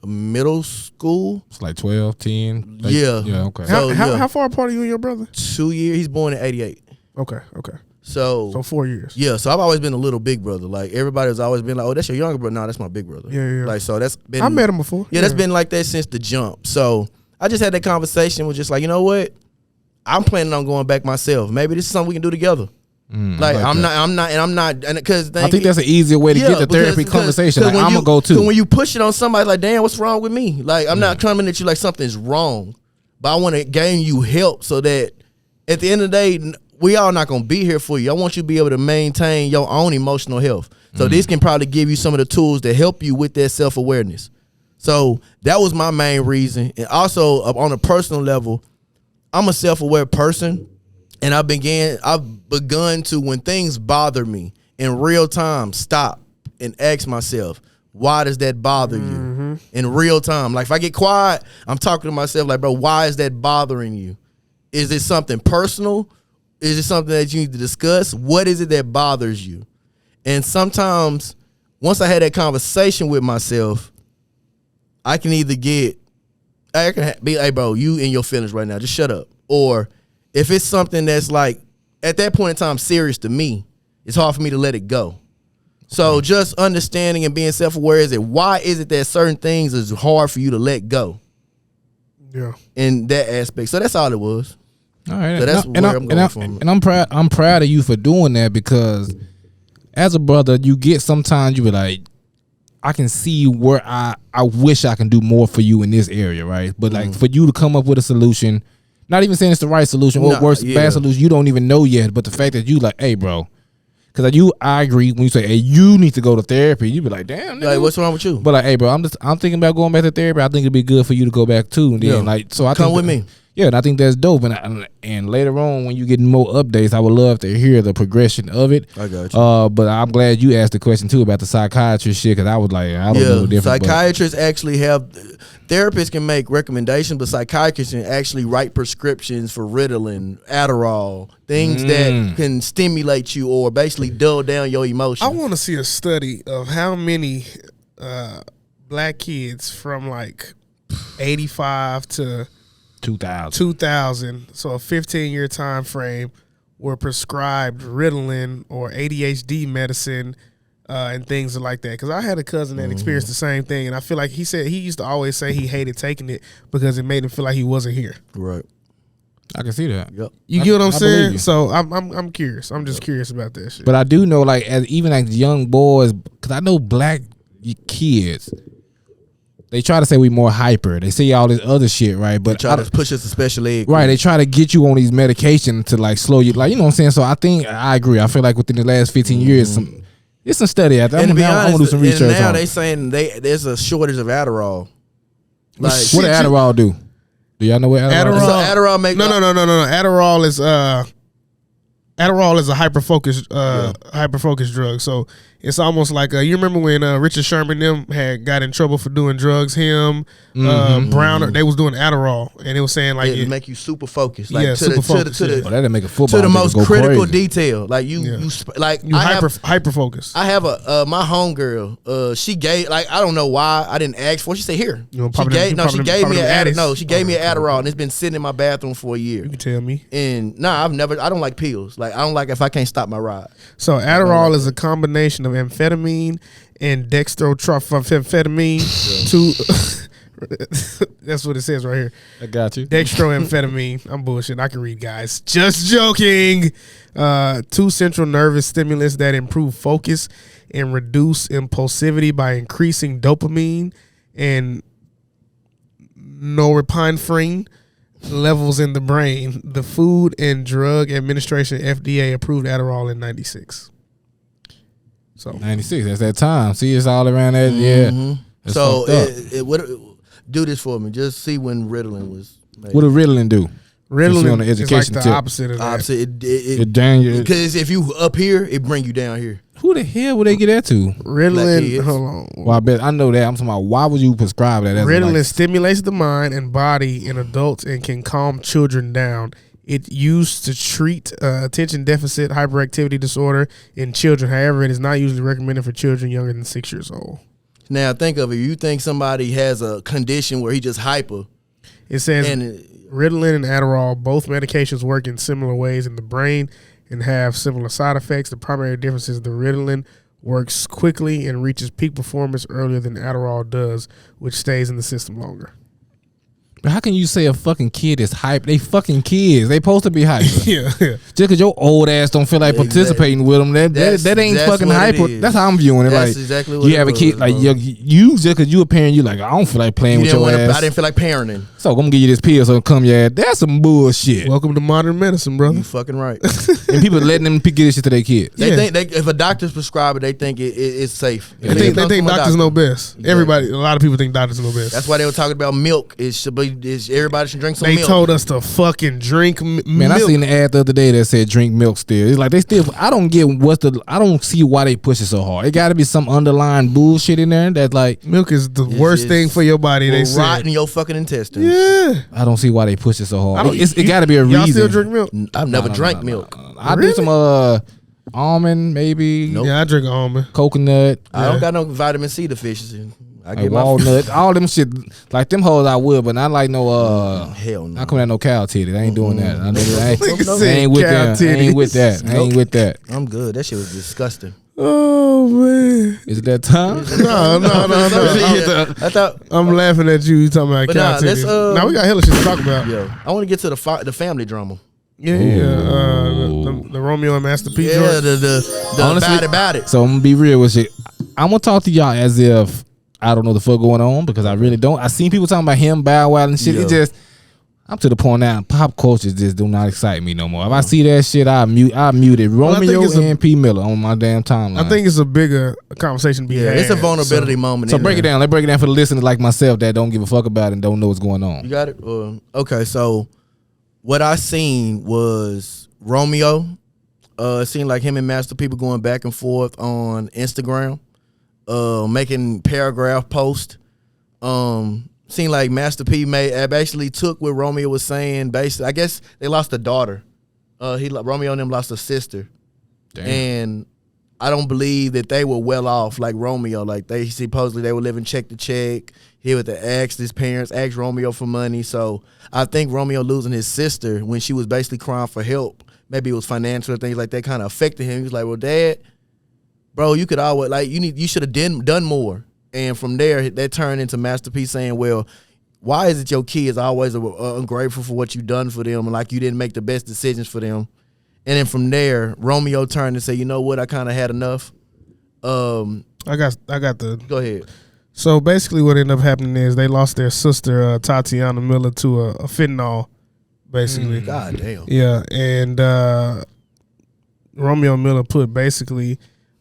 B: Middle school.
C: It's like 12, 10.
B: Like, yeah.
C: Yeah, okay.
A: How far apart are you and your brother?
B: 2 years. He's born in 88.
A: Okay.
B: So
A: 4 years.
B: Yeah, so I've always been a little big brother. Like, everybody's always been like, oh, that's your younger brother. No, that's my big brother.
A: Yeah.
B: Like, so that's been.
A: I met him before.
B: Yeah, that's been like that since the jump. So I just had that conversation with just like, you know what? I'm planning on going back myself. Maybe this is something we can do together. I'm not, because
C: I think that's an easier way to get the therapy conversation. Like, I'm gonna go too.
B: When you push it on somebody, like, damn, what's wrong with me? Like, I'm not coming at you like something's wrong, but I want to gain you help so that at the end of the day, we all not gonna be here for you. I want you to be able to maintain your own emotional health. So this can probably give you some of the tools to help you with that self-awareness. So that was my main reason. And also on a personal level, I'm a self-aware person, and I've begun to, when things bother me in real time, stop and ask myself, why does that bother you in real time? Like if I get quiet, I'm talking to myself like, bro, why is that bothering you? Is it something personal? Is it something that you need to discuss? What is it that bothers you? And sometimes once I had that conversation with myself, I can either be, hey, bro, you in your feelings right now. Just shut up. Or if it's something that's like, at that point in time, serious to me, it's hard for me to let it go. So just understanding and being self-aware is it, why is it that certain things is hard for you to let go?
A: Yeah.
B: In that aspect. So that's all it was.
C: All right.
B: So that's where I'm going from.
C: And I'm proud of you for doing that, because as a brother, you get sometimes you be like, I can see where I wish I can do more for you in this area, right? But like for you to come up with a solution, not even saying it's the right solution or bad solution, you don't even know yet. But the fact that you like, hey, bro, because I agree when you say, hey, you need to go to therapy. You be like, damn, nigga.
B: Like, what's wrong with you?
C: But like, hey, bro, I'm thinking about going back to therapy. I think it'd be good for you to go back too. And then like, so I
B: come
C: think
B: with me.
C: Yeah, and I think that's dope. And later on, when you get more updates, I would love to hear the progression of it.
B: I got you.
C: But I'm glad you asked the question too about the psychiatrist shit, because I was like, I don't know different.
B: Psychiatrists actually have, therapists can make recommendations, but psychiatrists can actually write prescriptions for Ritalin, Adderall, things that can stimulate you or basically dull down your emotions.
A: I want to see a study of how many black kids from like 85 to 2000, so a 15-year time frame, were prescribed Ritalin or ADHD medicine and things like that. Because I had a cousin that experienced the same thing, and I feel like he used to always say he hated taking it because it made him feel like he wasn't here.
B: Right.
C: I can see that.
B: Yep.
A: You get what I'm saying?
C: You.
A: So I'm curious. I'm just curious about that shit.
C: But I do know, like, even like young boys, because I know black kids, they try to say we more hyper. They say all this other shit, right? But
B: they try to push us to special ed.
C: Right. They try to get you on these medications to like slow you, like, you know what I'm saying? So I think I agree. I feel like within the last 15 years, it's some study out there. I'm gonna do some research.
B: And now
C: on
B: they saying there's a shortage of Adderall.
C: Like, what does Adderall do? Do y'all know what Adderall is?
B: So Adderall make
A: no. Adderall is a hyper-focused drug. So it's almost like you remember when Richard Sherman them had got in trouble for doing drugs. Him, Browner, they was doing Adderall, and it was saying like
B: it make you super focused. Like
A: super focused.
C: That'd make a football
B: to the most critical
C: crazy.
B: detail. Like you
A: hyper focused.
B: I have my homegirl. She gave, like, I don't know why I didn't ask for it. She said here. She gave me an Adderall, and it's been sitting in my bathroom for a year.
A: You can tell me.
B: And I don't like pills. Like I don't like if I can't stop my ride.
A: So Adderall is a combination of amphetamine and dextromethorphan. That's what it says right here.
C: I got you.
A: Dextroamphetamine. I'm bullshit. I can read, guys. Just joking. 2 central nervous stimulants that improve focus and reduce impulsivity by increasing dopamine and norepinephrine levels in the brain. The Food and Drug Administration FDA approved Adderall in 96. So
C: 96, that's that time. See, it's all around that. Yeah.
B: So do this for me. Just see when Ritalin was made.
C: What did Ritalin do?
A: Ritalin is like the opposite of that.
B: It
C: dangerous.
B: Because if you up here, it bring you down here.
C: Who the hell would they get that to?
A: Ritalin, hold on.
C: Well, I know that. I'm talking about, why would you prescribe that?
A: Ritalin stimulates the mind and body in adults and can calm children down. It's used to treat attention deficit hyperactivity disorder in children. However, it is not usually recommended for children younger than 6 years old.
B: Now, think of it. You think somebody has a condition where he just hyper.
A: It says Ritalin and Adderall, both medications work in similar ways in the brain and have similar side effects. The primary difference is the Ritalin works quickly and reaches peak performance earlier than Adderall does, which stays in the system longer.
C: How can you say a fucking kid is hype? They fucking kids. They supposed to be hyper.
A: Yeah.
C: Just because your old ass don't feel like participating with them, that ain't fucking hyper. That's how I'm viewing it.
B: That's
C: like
B: exactly what
C: you have a kid, like you just because you a parent, you like I don't feel like playing with your ass.
B: I didn't feel like parenting.
C: So I'm gonna give you this pill, so come your ass. That's some bullshit.
A: Welcome to modern medicine, brother.
B: You fucking right.
C: And people letting them get this shit to their kids.
B: They think if a doctor's prescribe it, they think it's safe.
A: They think doctors know best. Everybody, a lot of people think doctors know best.
B: That's why they were talking about milk. Everybody should drink some milk.
A: They told us to fucking drink milk.
C: Man, I seen the ad the other day that said drink milk still. It's like they still. I don't get I don't see why they push it so hard. It got to be some underlying bullshit in there that's like
A: milk is the worst thing for your body. They say
B: rot in your fucking intestines.
A: Yeah,
C: I don't see why they push it so hard. It got to be a reason.
A: Y'all still drink milk?
B: I've never drank milk.
C: I do some almond maybe.
B: Nope.
A: Yeah, I drink almond,
C: coconut.
B: I don't got no vitamin C deficiency. I
C: like
B: get
C: walnut, all them shit. Like them hoes I would, but not like no
B: hell no.
C: I come at no cow titties. I ain't doing that. I ain't with that. I ain't with that.
B: I'm good. That shit was disgusting.
A: Oh man,
C: is it that time?
A: No.
B: I thought
A: I'm laughing at you. You talking about cow titties? Now we got hella shit to talk about.
B: Yeah, I want to get to the family drama.
A: Yeah. The Romeo and Master P.
B: Yeah, the honestly, about it.
C: So I'm gonna be real with you. I'm gonna talk to y'all as if I don't know the fuck going on because I really don't. I seen people talking about him, Bow Wow and shit. Yeah. It just, I'm to the point now. Pop culture just do not excite me no more. If I see that shit, I muted Romeo and P. Miller on my damn timeline.
A: I think it's a bigger conversation to be had.
B: It's a vulnerability moment.
C: So break it down. Let's break it down for the listeners like myself that don't give a fuck about it and don't know what's going on.
B: You got it. Okay, so what I seen was Romeo. It seemed like him and Master P were going back and forth on Instagram. Making paragraph post. Seemed like Master P basically took what Romeo was saying. Basically, I guess they lost a daughter. Romeo and them lost a sister. Damn. And I don't believe that they were well off like Romeo. Like they supposedly they were living check to check. He would ask his parents, ask Romeo for money. So I think Romeo losing his sister when she was basically crying for help, maybe it was financial and things like that, kind of affected him. He was like, "Well, Dad, bro, you could always you should have done more." And from there, that turned into Master P saying, "Well, why is it your kids always ungrateful for what you done for them, and like you didn't make the best decisions for them?" And then from there, Romeo turned and said, "You know what? I kind of had enough."
A: I got the.
B: Go ahead.
A: So basically, what ended up happening is they lost their sister Tatiana Miller to a fentanyl. Basically,
B: God damn.
A: Yeah, and Romeo Miller put basically.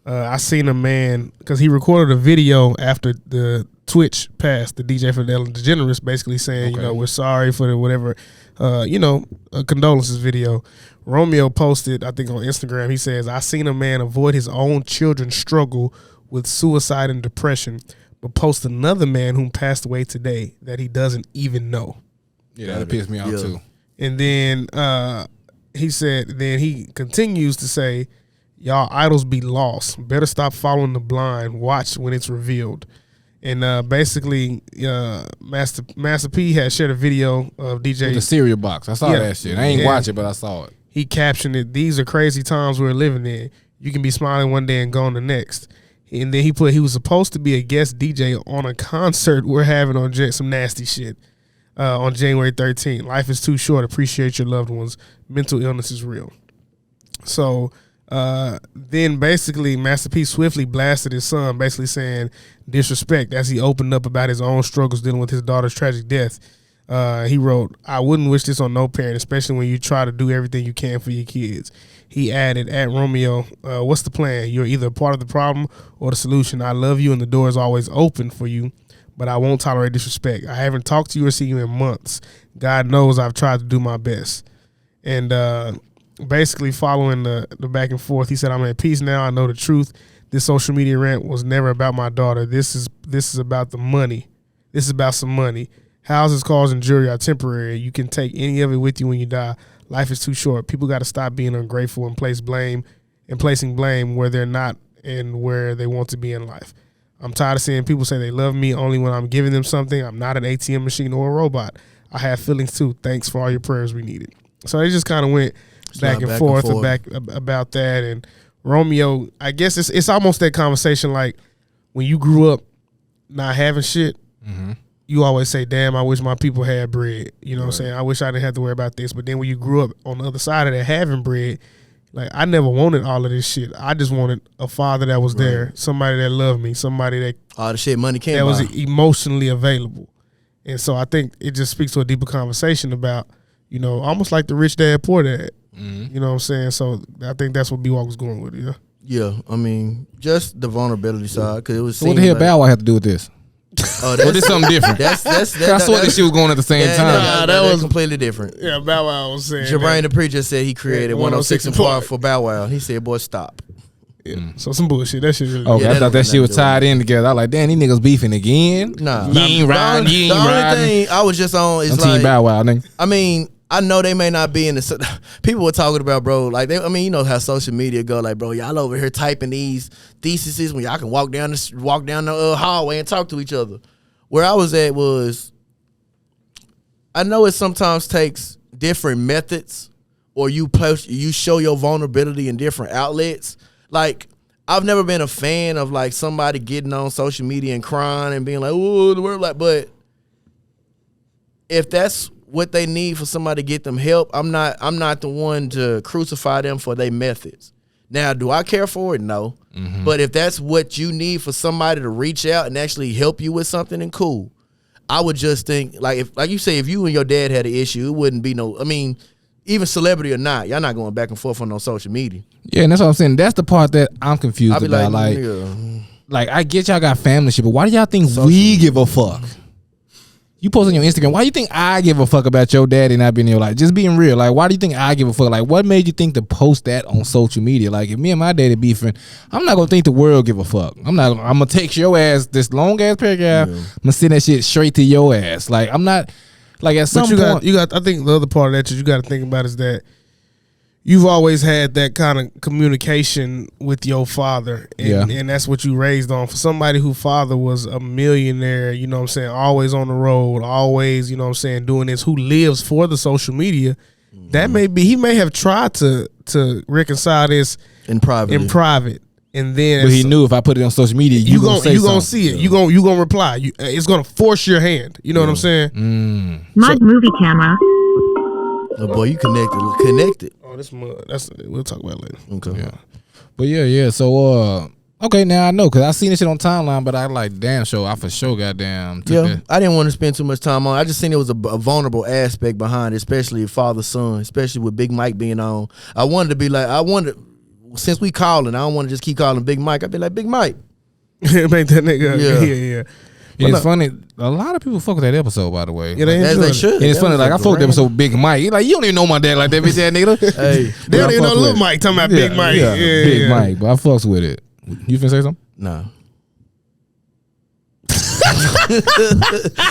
A: I seen a man because he recorded a video after the Twitch passed, the DJ for the Ellen DeGeneres, basically saying, we're sorry for the whatever, a condolences video. Romeo posted, I think on Instagram, he says, "I seen a man avoid his own children's struggle with suicide and depression, but post another man who passed away today that he doesn't even know."
C: Yeah, that pissed me off too.
A: And then he said, then he continues to say, "Y'all idols be lost. Better stop following the blind. Watch when it's revealed." And basically, Master P had shared a video of DJ.
C: The cereal box. I saw that shit. I ain't watch it, but I saw it.
A: He captioned it, "These are crazy times we're living in. You can be smiling one day and gone the next." And then he put he was supposed to be a guest DJ on a concert we're having on some nasty shit on January 13th. "Life is too short. Appreciate your loved ones. Mental illness is real." So then basically Master P swiftly blasted his son, basically saying disrespect as he opened up about his own struggles dealing with his daughter's tragic death. He wrote, "I wouldn't wish this on no parent, especially when you try to do everything you can for your kids." He added, "At Romeo, what's the plan? You're either a part of the problem or the solution. I love you and the door is always open for you, but I won't tolerate disrespect. I haven't talked to you or seen you in months. God knows I've tried to do my best." And basically following the back and forth, he said, "I'm at peace now. I know the truth. This social media rant was never about my daughter. This is about the money. This is about some money. Houses, cars, and jewelry are temporary. You can take any of it with you when you die. Life is too short. People got to stop being ungrateful and placing blame where they're not and where they want to be in life. I'm tired of seeing people say they love me only when I'm giving them something. I'm not an ATM machine or a robot. I have feelings too. Thanks for all your prayers. We need it." So they just kind of went back and forth about that. And Romeo, I guess it's almost that conversation like when you grew up not having shit.
C: Mm-hmm.
A: you always say, damn, I wish my people had bread. You know what I'm saying? I wish I didn't have to worry about this. But then when you grew up on the other side of that having bread, like, I never wanted all of this shit. I just wanted a father that was there, somebody that loved me, somebody that
B: all the shit money can't
A: that
B: buy.
A: was emotionally available. And so I think it just speaks to a deeper conversation about, you know, almost like the rich dad, poor dad. You know what I'm saying? So I think that's what B-Walk was going with, yeah.
B: Yeah, I mean, just the vulnerability side, because it was.
C: So what the hell Bow Wow have to do with this?
B: Oh,
C: Well, this something different.
B: That's
C: I saw that shit was going at the same time.
B: that was completely different.
A: Yeah, Bow Wow was saying
B: Jermaine the Preacher said he created 106 and Park for Bow Wow. He said, boy, stop.
A: Yeah. So some bullshit. That shit really.
C: Okay,
B: Yeah,
C: I
B: that
C: thought that
B: don't
C: shit was
B: got nothing
C: tied in together. I was like, damn, these niggas beefing again.
B: Nah.
C: You ain't riding, you ain't
B: The only
C: riding.
B: thing I was just on is
C: I'm
B: like,
C: Team Bow Wow, nigga.
B: I mean, I know they may not be in the. People were talking about, bro. Like, I mean, you know how social media go. Like, bro, y'all over here typing these theses when y'all can walk down the hallway and talk to each other. Where I was at was, I know it sometimes takes different methods, or you show your vulnerability in different outlets. Like, I've never been a fan of like somebody getting on social media and crying and being like, "Ooh, the world," like, but if that's what they need for somebody to get them help, I'm not the one to crucify them for their methods. Now, do I care for it? No. But if that's what you need for somebody to reach out and actually help you with something, then cool. I would just think, like you say, if you and your dad had an issue, it wouldn't be no. I mean, even celebrity or not, y'all not going back and forth on no social media.
C: Yeah, and that's what I'm saying. That's the part that I'm confused
B: I'll be
C: about.
B: like,
C: Like, I get y'all got family shit, but why do y'all think we give a fuck? You post on your Instagram, why do you think I give a fuck about your daddy not being in your life? Just being real. Like, why do you think I give a fuck? Like, what made you think to post that on social media? Like, if me and my daddy beefing, I'm not gonna think the world give a fuck. I'm gonna text your ass this long ass paragraph. I'm gonna send that shit straight to your ass. Like, I'm not, like, at some point.
A: you got. I think the other part of that you got to think about is that you've always had that kind of communication with your father, and that's what you raised on. For somebody whose father was a millionaire, you know what I'm saying, always on the road, always, you know what I'm saying, doing this, who lives for the social media, that may be, he may have tried to reconcile this
B: in private.
A: And then,
C: But he knew if I put it on social media, you gonna
A: see it. You gonna reply. It's gonna force your hand. You know what I'm saying?
G: Mud movie camera.
B: Oh boy, you connected.
A: Oh, this mud. We'll talk about it later.
B: Okay.
C: Yeah. But yeah. So okay, now I know because I seen this shit on timeline, but I like damn I for sure goddamn took that.
B: I didn't want to spend too much time on it. I just seen it was a vulnerable aspect behind it, especially father son, especially with Big Mike being on. I wanted to be like, since we calling, I don't want to just keep calling Big Mike. I'd be like, Big Mike.
A: Make that nigga. Yeah.
C: And it's funny. A lot of people fuck with that episode, by the way.
A: Yeah, they
B: As they should.
C: And it's funny, like I fuck with that episode with Big Mike. He like, you don't even know my dad like that, bitch ass nigga.
B: Hey,
A: They don't even know Lil Mike talking about Big Mike. Yeah,
C: Big Mike. But I fucks with it. You finna say something?
B: no.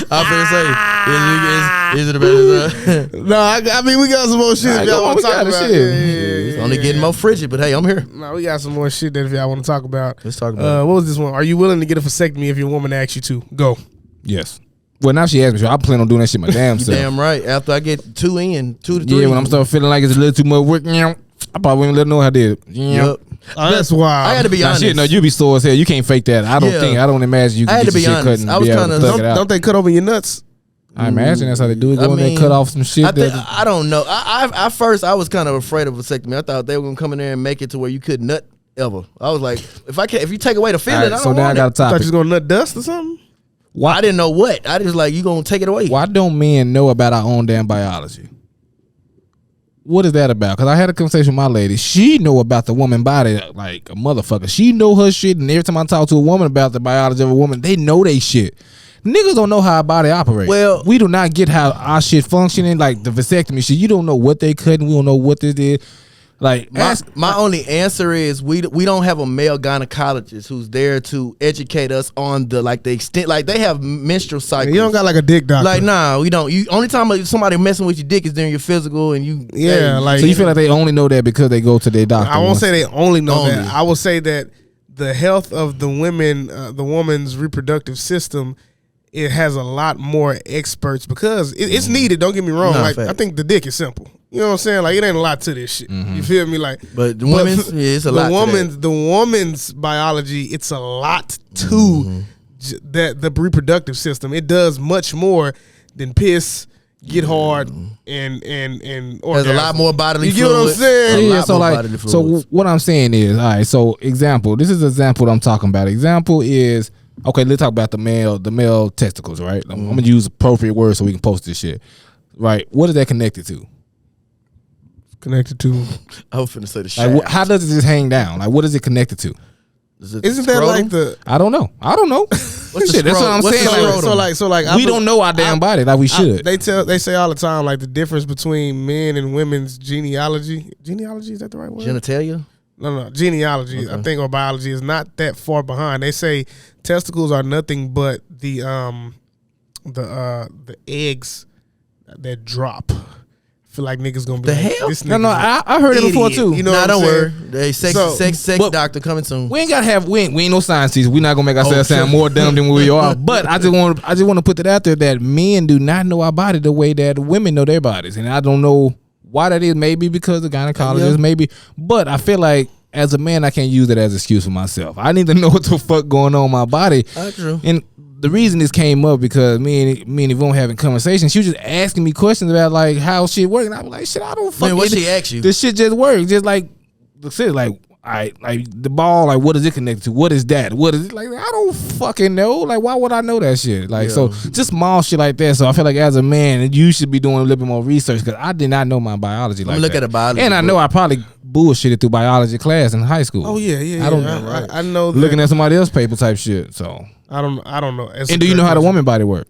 B: I'm finna say, is it about
A: No, I mean, we got some more shit if y'all want to talk about.
B: it's only getting more frigid, but hey, I'm here.
A: No, we got some more shit that if y'all want to talk about.
B: Let's talk about it.
A: What was this one? Are you willing to get a vasectomy if your woman asks you to? Go.
C: Yes. Well, now she asked me, so I plan on doing that shit my damn
B: You
C: self.
B: damn right. After I get 2 to 3.
C: Yeah, when I'm starting feeling like it's a little too much work, I probably wouldn't let her know how I did.
B: Yep.
A: That's wild.
B: I got to be
C: Now,
B: honest.
C: shit, no, you be sore as hell. You can't fake that. I don't imagine you
B: I
C: can
B: had
C: get
B: to
C: your
B: be
C: shit cut
B: honest.
C: and
B: I was
C: be able to
B: kinda-
C: thug it out.
A: Don't they cut over your nuts?
C: I imagine that's how they do it. Go in there and cut off some shit.
B: I don't know. I first I was kind of afraid of vasectomy. I thought they were gonna come in there and make it to where you couldn't nut ever. I was like, if you take away the feeling,
C: Alright,
B: I
C: so
B: don't
C: now I
B: want
C: got a
B: it.
A: Thought
C: topic.
A: you was gonna nut dust or something?
B: I didn't know what. I just like, you gonna take it away.
C: Why don't men know about our own damn biology? What is that about? Because I had a conversation with my lady. She know about the woman body like a motherfucker. She know her shit, and every time I talk to a woman about the biology of a woman, they know they shit. Niggas don't know how our body operates.
B: Well,
C: we do not get how our shit functioning, like the vasectomy shit. You don't know what they cut, and we don't know what this is. Like,
B: my only answer is we don't have a male gynecologist who's there to educate us on the extent. Like, they have menstrual cycles.
A: You don't got like a dick doctor.
B: Like, nah, we don't. You only time somebody messing with your dick is during your physical, and you.
A: Yeah, like,
C: so you feel like they only know that because they go to their doctor.
A: I won't say they only know
B: Only.
A: that. I will say that the health of the women, the woman's reproductive system, it has a lot more experts because it's needed. Don't get me wrong.
B: Nah,
A: like,
B: fact.
A: I think the dick is simple. You know what I'm saying? Like, it ain't a lot to this shit. You feel me? Like,
B: But the women's, it's a lot.
A: The woman's biology, it's a lot to that the reproductive system. It does much more than piss, get hard, and
B: There's
A: orgasm.
B: a lot more bodily
A: You get
B: fluid.
A: what I'm saying?
C: Yeah, so like, so what I'm saying is, all right. So example, this is an example I'm talking about. Example is, okay, let's talk about the male testicles, right? I'm gonna use appropriate words so we can post this shit, right? What is that connected to?
A: Connected to.
B: I was finna say the shaft.
C: Like, how does it just hang down? Like, what is it connected to?
A: Isn't that like the?
C: I don't know.
B: What's
C: Shit, that's what I'm saying.
A: So like,
C: we don't know our damn body like we should.
A: They say all the time like the difference between men and women's genealogy. Genealogy, is that the right word?
B: Genitalia?
A: No. Genealogy, I think, or biology is not that far behind. They say testicles are nothing but the eggs that drop. I feel like niggas gonna be
B: The
A: like,
B: hell?
A: this
C: No,
A: nigga's
C: I heard it before
A: idiot.
C: too.
A: You know
B: Nah,
A: what
B: don't
A: I'm
B: worry.
A: saying?
B: Hey, sex
C: but-
B: doctor coming soon.
C: We ain't gotta have we ain't no science teachers. We're not gonna make ourselves
B: true.
C: sound more dumb than we are. But I just want to put it out there that men do not know our body the way that women know their bodies, and I don't know why that is. Maybe because of gynecologists, maybe. But I feel like as a man, I can't use it as an excuse for myself. I need to know what the fuck going on in my body.
B: That's true.
C: And the reason this came up because me and Yvonne having conversations, she was just asking me questions about like how shit works, and I was like, shit, I don't fucking.
B: Man, what she asked you?
C: This shit just works, just like the shit, like. Like the ball, like what is it connected to? What is that? What is it? Like I don't fucking know. Like why would I know that shit? Like so, just small shit like that. So I feel like as a man, you should be doing a little bit more research because I did not know my biology. Like
B: look
C: that.
B: at a biology
C: and I
B: book.
C: know I probably bullshitted through biology class in high school.
A: Oh yeah.
C: I don't
A: I know. That,
C: looking at somebody else's paper type shit. So
A: I don't know. That's
C: and
A: a
C: do you
A: good
C: know how the
A: question.
C: woman body work?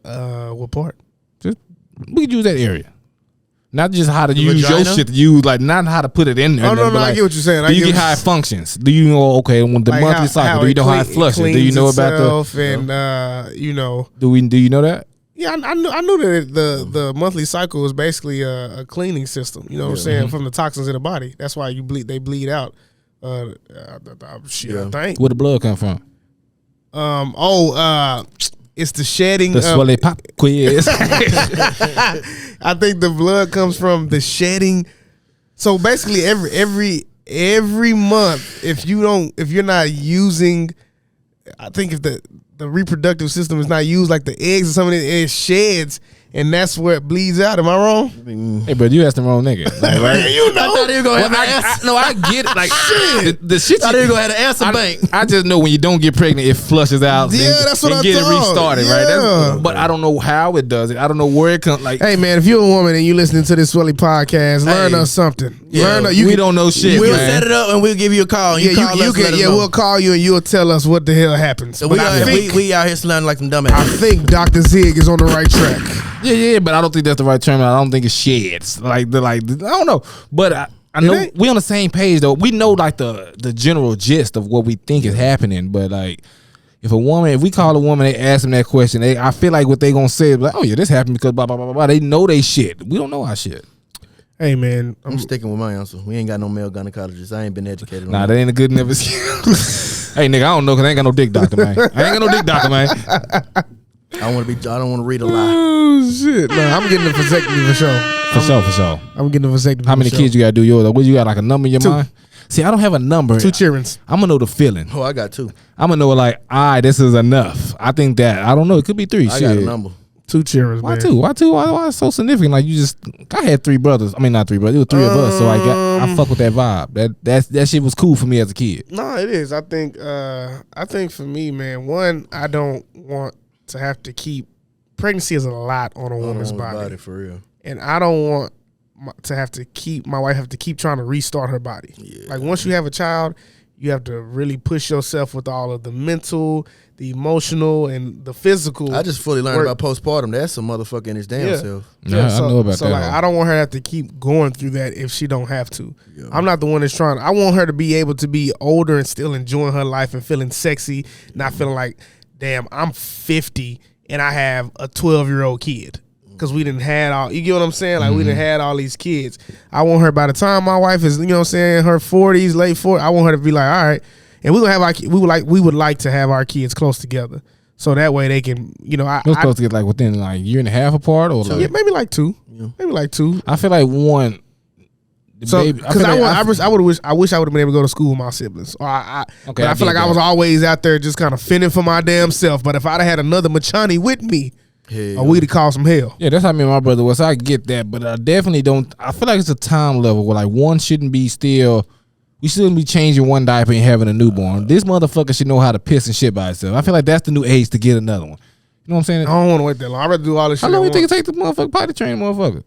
A: What part?
C: Just we could use that area. Not just how to use
B: vagina?
C: your shit to use, like not how to put it in there.
A: Oh, no,
C: but
A: I
C: like,
A: get what you're saying. I
C: Do you
A: get
C: get
A: what
C: how
A: you're
C: it functions? Do you know, okay, when the
A: Like
C: monthly cycle, do you know how it flushes? Do you know about the,
A: and you know?
C: do you know that?
A: Yeah, I knew that the monthly cycle is basically a cleaning system. You know what I'm saying, from the toxins in the body. That's why they bleed out. Shit, I think.
C: Where the blood come from?
A: It's the shedding.
C: The Swelly pop quiz.
A: I think the blood comes from the shedding. So basically, every month, if you're not using, I think if the reproductive system is not used, like the eggs or something, it sheds, and that's where it bleeds out. Am I wrong?
C: Hey, bro, you asked the wrong nigga. Like, right?
A: You know.
B: I thought he was gonna have an answer.
C: No, I get it. Like the shit.
B: I thought he was gonna have an answer bank.
C: I just know when you don't get pregnant, it flushes out.
A: Yeah,
C: and,
A: that's what
C: and
A: I
C: get
A: thought.
C: it restarted,
A: Yeah.
C: right? But I don't know how it does it. I don't know where it comes. Like,
A: Hey man, if you're a woman and you listening to this Swelly podcast, learn us something.
B: Yeah.
C: we don't know shit.
B: We'll
C: man.
B: set it up and we'll give you a call. And
A: Yeah,
B: you call us. Let us know.
A: we'll call you and you'll tell us what the hell happens.
B: So
A: But
B: we out here slandering like some
A: I
B: dumbasses.
A: think Dr. Zig is on the right track.
C: Yeah, but I don't think that's the right term. I don't think it's sheds. I don't know. But I know
A: ain't?
C: we on the same page though. We know like the general gist of what we think is happening. But like, if we call a woman, they ask them that question. I feel like what they gonna say is like, oh yeah, this happened because blah blah blah blah. They know they shit. We don't know our shit.
A: Hey man,
B: I'm sticking with my answer. We ain't got no male gynecologist. I ain't been educated on
C: Nah,
B: that.
C: that ain't a good enough excuse. Hey nigga, I don't know because I ain't got no dick doctor, man. I ain't got no dick doctor, man.
B: I don't want to read a lie.
A: oh shit, no, I'm getting the vasectomy for sure.
C: For sure.
A: I'm getting the vasectomy.
C: How many kids you gotta do yours? What you got like a number in your
A: 2.
C: mind? See, I don't have a number.
A: 2 childrens.
C: I'm gonna know the feeling.
B: Oh, I got 2.
C: I'm gonna know like, this is enough. I think that I don't know. It could be 3.
B: I
C: Shit.
B: got a number.
A: 2 children.
C: Why
A: man.
C: 2? Why it's so significant? Like I had 3 brothers. I mean not 3 brothers. It was 3 of us. So I fuck with that vibe. That shit was cool for me as a kid.
A: No, it is. I think for me, man, one, I don't want to have to keep. Pregnancy is a lot on a woman's body,
B: for real.
A: and I don't want my wife have to keep trying to restart her body. Yeah. Like once you have a child, you have to really push yourself with all of the mental, the emotional, and the physical.
B: I just fully learned about postpartum. That's some motherfucker in his damn self.
C: Yeah, I know about
A: so
C: that.
A: Like, I don't want her to have to keep going through that if she don't have to. Yeah. I'm not the one that's trying. I want her to be able to be older and still enjoying her life and feeling sexy, not feeling like, damn, I'm 50 and I have a 12-year-old kid. Because we didn't had all, you get what I'm saying? Like we didn't had all these kids. I want her by the time my wife is, you know what I'm saying, her 40s, late 40s, I want her to be like, all right, and we're gonna have our, we would like to have our kids close together, so that way they can, you know,
C: We're supposed to get like within like 1.5 years apart, or like
A: maybe like 2, maybe like 2.
C: I feel like one,
A: So,
C: baby,
A: because I wish I would have been able to go to school with my siblings. Or but I feel like I was always out there just kind of fending for my damn self. But if I'd have had another Machani with me, we'd have caused some hell.
C: Yeah, that's how me and my brother was. I get that, but I definitely don't. I feel like it's a time level where like one shouldn't be still. We shouldn't be changing one diaper and having a newborn. This motherfucker should know how to piss and shit by itself. I feel like that's the new age to get another one. You know what I'm saying?
A: I don't want to wait that long. I'd rather do all this shit.
C: How long you think it take the motherfucker potty train motherfucker?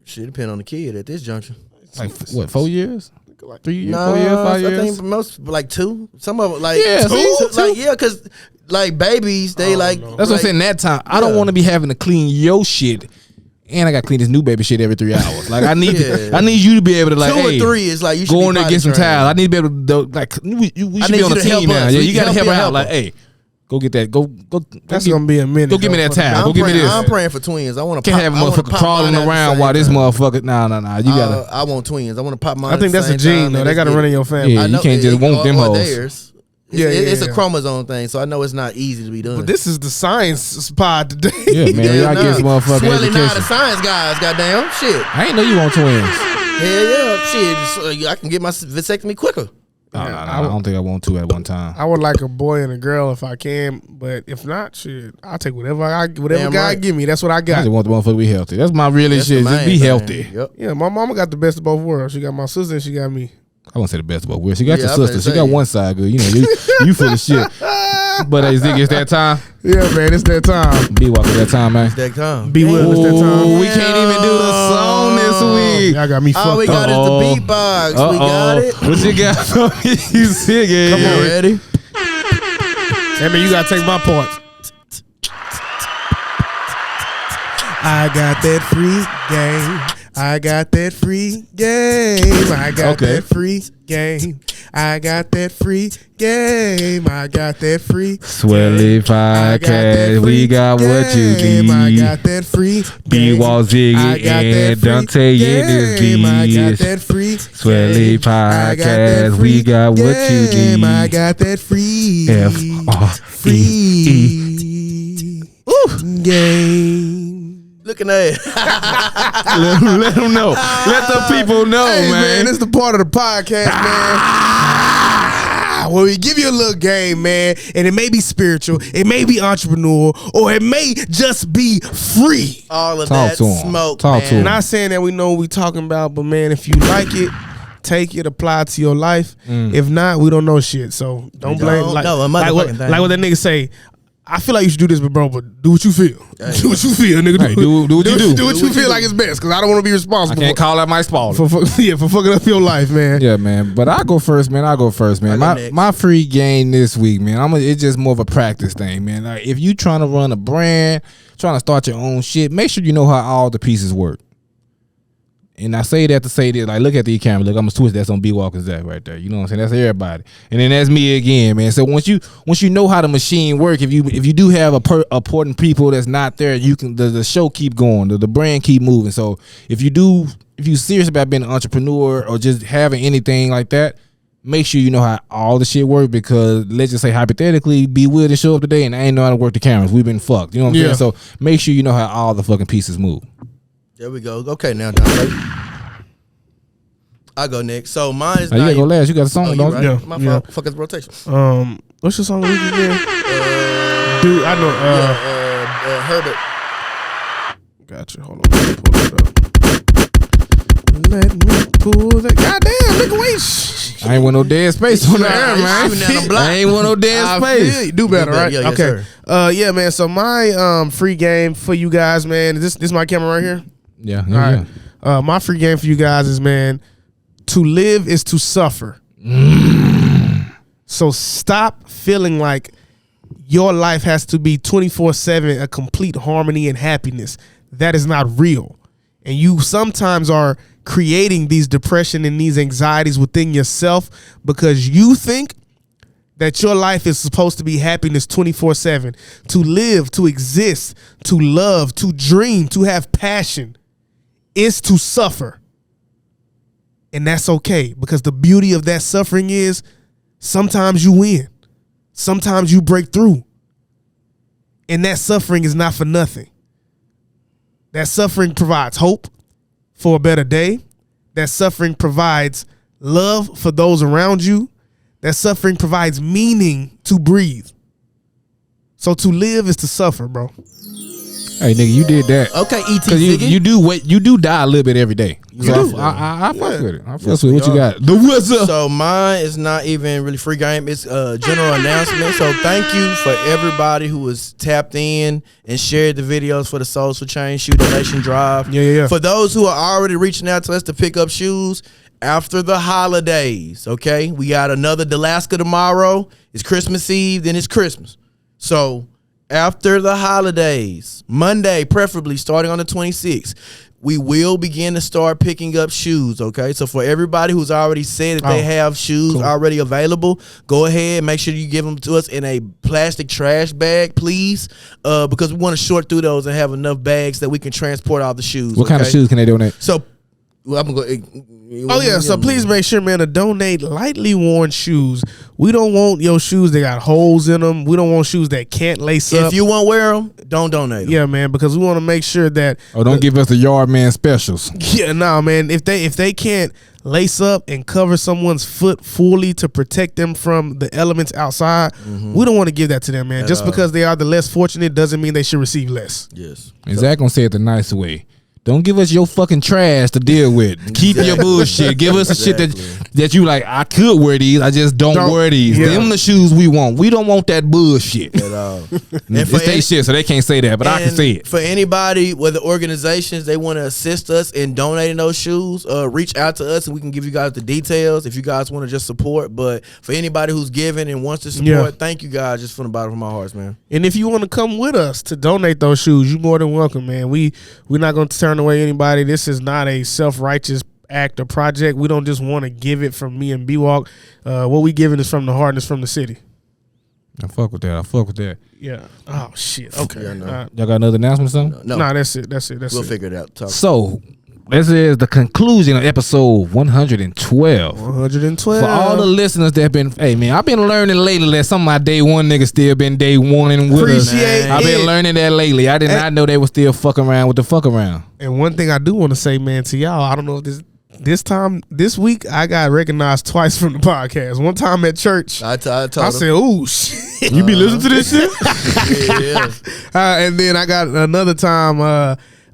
B: Shit depend on the kid at this juncture.
C: Like what? 4 years? 3 years?
B: No,
C: 4 years? 5 years?
B: I think most like 2. Some of them like
C: Yeah,
B: two.
C: two?
B: Like because like babies they like.
C: That's what I'm saying. That time, I don't
B: Yeah.
C: want to be having to clean your shit, and I got to clean this new baby shit every 3 hours. Like I need, I need you to be able to like,
B: 2
C: hey,
B: or 3 is like you should
C: go in there
B: potty
C: and get some
B: trained.
C: towels. I need to be able to like we should
B: need
C: be on
B: you
C: a
B: to help
C: team now.
B: us.
C: Yeah,
B: We
C: you
B: can
C: got to
B: help
C: help her
B: you
C: out.
B: out.
C: Like, hey, go get that. Go.
A: That's gonna be a minute.
C: Go give me that towel. Go
B: I'm
C: give me
B: praying,
C: this.
B: I'm praying for twins. I want to
C: Can't have a motherfucker crawling around while this motherfucker. Nah. You gotta.
B: I want twins. I want to pop mine.
A: I think that's a gene though. They got to run in your family.
C: Yeah, you can't just want them hoes.
B: Theirs.
A: Yeah,
B: It's
A: yeah.
B: a chromosome thing, so I know it's not easy to be done.
A: But this is the science pod today.
C: Yeah, man. Y'all get some motherfucking
B: Swelly, nah, the
C: education.
B: science guys, goddamn, shit.
C: I ain't know you want twins.
B: Hell yeah, shit. I can get my vasectomy quicker.
C: No, I don't think I want two at one time.
A: I would like a boy and a girl if I can, but if not, shit, I'll take whatever
B: Damn
A: God
B: right.
A: give me. That's what I
C: I
A: got.
C: just want the motherfucker to be healthy. That's my real
B: That's
C: shit.
B: the
C: Just
B: main
C: be
B: thing.
C: healthy.
B: Yep.
A: Yeah, my mama got the best of both worlds. She got my sister and she got me.
C: I won't say the best of both worlds. She got
B: Yeah,
C: your
B: I was
C: sister.
B: gonna
C: She got
B: say.
C: one side good. You know, you full of shit. But hey, Ziggy, it's that time.
A: Yeah, man, it's that time.
C: Be walking that time, man.
B: That time.
A: Be well, it's that time.
C: Ooh, we can't even do the song this week.
A: Y'all got me fucked
B: All we got
A: up.
B: is the beatbox. We got it.
C: What you got for me, Ziggy?
B: Come on, ready?
A: That mean you gotta take my part. I got that free game. I got that free game. I got that free game. I got that free game. I got that free
C: Swelly podcast. We got what you
A: game. I
C: need.
A: got that free
C: B-Wall, Ziggy,
A: I got that
C: and
A: free
C: Dante in this
A: game. I got
C: beast.
A: that free
C: Swelly
A: game. I got that
C: podcast.
A: free
C: We got what you
A: game. I
C: need.
A: got that free
C: F-R-E-E.
A: game.
B: Looking at it.
C: Let them know. Let the people know,
A: Hey,
C: man.
A: this is the part of the podcast, man. Where we give you a little game, man, and it may be spiritual, it may be entrepreneur, or it may just be free.
B: All of
C: Talk
B: that
C: to 'em.
B: smoke,
C: Talk
B: man.
C: to 'em.
A: Not saying that we know what we talking about, but man, if you like it, take it, apply it to your life. If not, we don't know shit. So don't blame.
B: don't
A: Like,
B: know a
A: like, what,
B: motherfucking thing.
A: like what that nigga say. I feel like you should do this, but bro, but do what you feel. Do what you feel, nigga.
C: Hey, do what you do.
A: Do what you feel like it's best, because I don't want to be
C: I
A: responsible
C: can't call out my spoiler.
A: for fucking up your life, man.
C: Yeah, man. But I go first, man.
B: I go
C: My
B: next.
C: my free game this week, man. It's just more of a practice thing, man. Like if you trying to run a brand, trying to start your own shit, make sure you know how all the pieces work. And I say that to say this, like, look at the camera. Look, I'm gonna switch. That's on B Walking Zach right there. You know what I'm saying? That's everybody. And then that's me again, man. So once you know how the machine work, if you do have important people that's not there, you can the show keep going, the brand keep moving. So if you serious about being an entrepreneur or just having anything like that, make sure you know how all the shit work, because let's just say hypothetically, B Will to show up today and I ain't know how to work the cameras. We've been fucked. You know what I'm saying? So make sure you know how all the fucking pieces move.
B: There we go. Okay, now, Dante. I go next. So mine is
C: Now, you gotta go last. You got a song,
B: Oh, you
C: don't
B: right.
C: you?
A: Yeah,
B: My
A: yeah.
B: fault. Fuck is rotation.
A: What's your song of the week again? Dude, I know.
B: Herbert.
A: Gotcha. Hold on. Let me pull it up. Let me pull that. Goddamn, nigga, wait.
C: I ain't want no dead space on the air, man.
B: shooting down the block.
C: I ain't want no dead
A: I
C: space.
A: feel you. Do better, right?
B: Yeah, yes,
A: okay. Yeah, man. So my free game for you guys, man. Is this my camera right here?
C: Yeah,
A: All right. My free game for you guys is, man, to live is to suffer. So stop feeling like your life has to be 24/7 a complete harmony and happiness. That is not real. And you sometimes are creating these depression and these anxieties within yourself because you think that your life is supposed to be happiness 24/7. To live, to exist, to love, to dream, to have passion is to suffer. And that's okay, because the beauty of that suffering is sometimes you win. Sometimes you break through. And that suffering is not for nothing. That suffering provides hope for a better day, that suffering provides love for those around you. That suffering provides meaning to breathe. So to live is to suffer, bro.
C: Hey, nigga, you did that.
B: Okay, E.T.
C: Cause you do die a little bit every day. So I fuck with it. I fuck with what you got. The what's up?
B: So mine is not even really free game. It's a general announcement. So thank you for everybody who was tapped in and shared the videos for the Souls for Change Shoe Donation Drive.
A: Yeah.
B: For those who are already reaching out to us to pick up shoes after the holidays, okay? We got another Dalaska tomorrow. It's Christmas Eve, then it's Christmas. So after the holidays, Monday, preferably starting on the 26th, we will begin to start picking up shoes, okay? So for everybody who's already said that they have shoes already available, go ahead, make sure you give them to us in a plastic trash bag, please, because we want to sort through those and have enough bags that we can transport all the shoes.
C: What kind of shoes can they donate?
B: So, well, I'm going to go.
A: So please make sure, man, to donate lightly worn shoes. We don't want your shoes that got holes in them. We don't want shoes that can't lace up.
B: If you won't wear them, don't donate them.
A: Yeah, man, because we want to make sure that.
C: Oh, don't give us the yard man specials.
A: Yeah, no, man. If they can't lace up and cover someone's foot fully to protect them from the elements outside, we don't want to give that to them, man. Just because they are the less fortunate doesn't mean they should receive less.
B: Yes.
C: And Zach gonna say it the nice way. Don't give us your fucking trash to deal with. Keep your bullshit. Give us the shit that you like, I could wear these, I just don't wear these.
A: Yeah.
C: Them the shoes we want. We don't want that bullshit.
B: At all.
C: It's they shit, so they can't say that, but I can say it.
B: For anybody, whether organizations, they want to assist us in donating those shoes, reach out to us and we can give you guys the details if you guys want to just support. But for anybody who's giving and wants to support, thank you guys just from the bottom of my heart, man.
A: And if you want to come with us to donate those shoes, you're more than welcome, man. We're not going to turn away anybody. This is not a self-righteous act or project. We don't just want to give it from me and B-Walk. What we giving is from the heart and it's from the city.
C: I fuck with that.
A: Yeah. Oh, shit. Okay.
C: Y'all got another announcement or something?
B: No,
A: that's it.
B: we'll figure it out.
C: So, this is the conclusion of episode 112.
A: 112.
C: For all the listeners that been, hey man, I've been learning lately that some of my day one niggas still been day one and with us. I've been learning that lately. I did not know they were still fucking around with the fuck around.
A: And one thing I do want to say, man, to y'all, I don't know if this week I got recognized twice from the podcast. One time at church, I said, "Oh shit, you be listening to this shit?" And then I got another time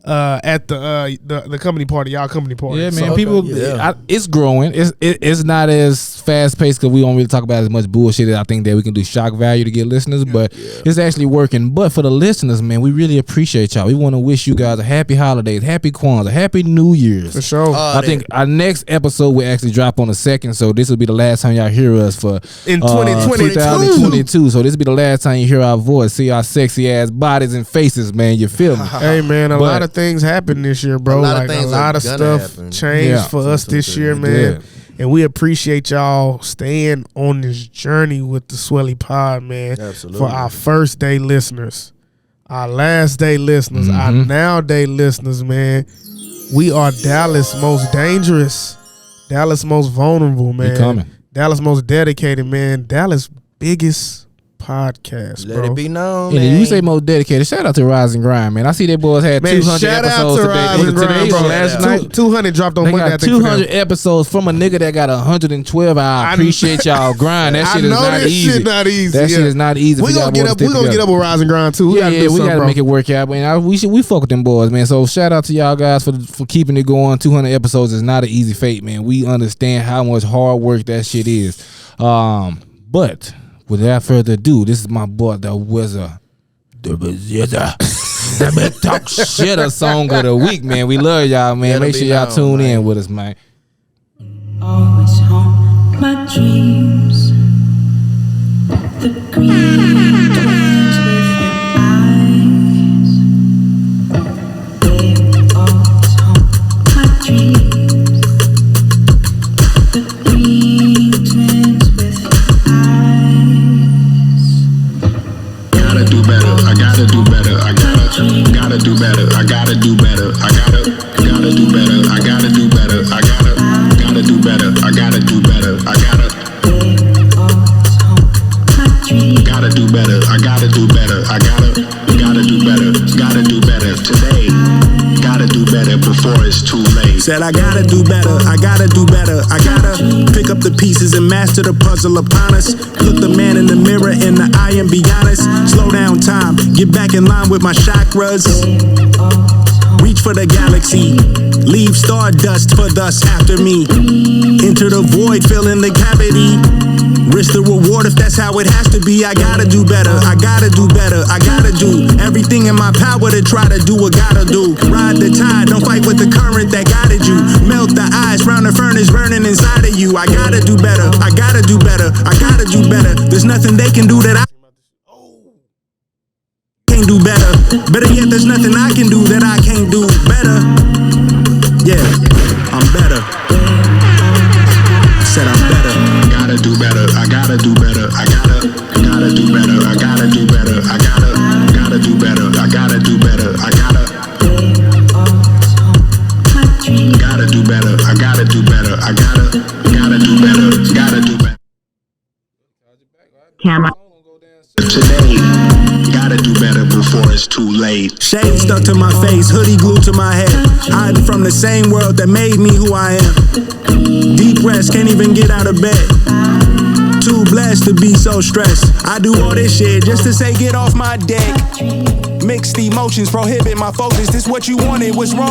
A: at the company party, y'all company party.
C: Yeah, man. So, it's growing. It's not as fast paced because we don't really talk about as much bullshit as I think that we can do shock value to get listeners, but it's actually working. But for the listeners, man, we really appreciate y'all. We want to wish you guys a happy holidays, happy Kwanzaa, happy New Year's.
A: For sure.
C: I think our next episode will actually drop on the 2nd, so this will be the last time y'all hear us for
A: in 2022.
C: So this will be the last time you hear our voice, see our sexy ass bodies and faces, man. You feel me?
A: Hey, man, a lot of things happened this year, bro. A lot of stuff changed for us this year, man. And we appreciate y'all staying on this journey with the Swelly Pod, man.
B: Absolutely.
A: For our first day listeners, our last day listeners, our now day listeners, man. We are Dallas' most dangerous, Dallas' most vulnerable, man. Dallas' most dedicated, man. Dallas' biggest podcast,
B: Let
A: bro.
B: it be known,
C: and
B: man.
C: you say most dedicated. Shout out to Rise and Grind, man. I see they boys had 200 episodes today. Last night,
A: 200 dropped on
C: they
A: Monday.
C: got 200 episodes from a nigga that got 112. I appreciate y'all grind. That shit is not easy.
A: Shit not easy.
C: That shit is not easy.
A: We gonna get up with Rise and Grind too.
C: We gotta make it work out, man. We fuck with them boys, man. So shout out to y'all guys for keeping it going. 200 episodes is not an easy fate, man. We understand how much hard work that shit is. But without further ado, this is my boy, the Wizard. The talk shit a song of the week, man. We love y'all, man. Make sure y'all tune in with us, man.
G: Always haunt my dreams. The green twins with your eyes. They always haunt my dreams. The green twins with your eyes.
H: Gotta do better. I gotta do better. I gotta do better. I gotta do better. I gotta do better. I gotta do better. I gotta do better. I gotta do better. I gotta do better. I gotta do better. I gotta do better. Gotta do better today. Gotta do better before it's too late. Said I gotta do better, I gotta do better. I gotta pick up the pieces and master the puzzle upon us. Look the man in the mirror in the eye and be honest. Slow down time, get back in line with my chakras. Reach for the galaxy, leave stardust for thus after me. Enter the void, fill in the cavity. Risk the reward if that's how it has to be. I gotta do better, I gotta do better. I gotta do everything in my power to try to do what gotta do. Ride the tide, don't fight with the current that guided you. Melt the ice round the furnace burning inside of you. I gotta do better, I gotta do better. I gotta do better. There's nothing they can do that I can't do better. Better yet, there's nothing I can do that I can't do better. Yeah, I'm better. I said I'm better. Gotta do better. I gotta do better. I gotta do better. I gotta do better. I gotta do better. I gotta do better. I gotta do better. I gotta do better. I gotta do better. Gotta do better.
I: Camera.
H: Today, gotta do better before it's too late. Shade stuck to my face, hoodie glued to my head. Hiding from the same world that made me who I am. Depressed, can't even get out of bed. Too blessed to be so stressed. I do all this shit just to say get off my deck. Mixed emotions prohibit my focus. This what you wanted, what's wrong?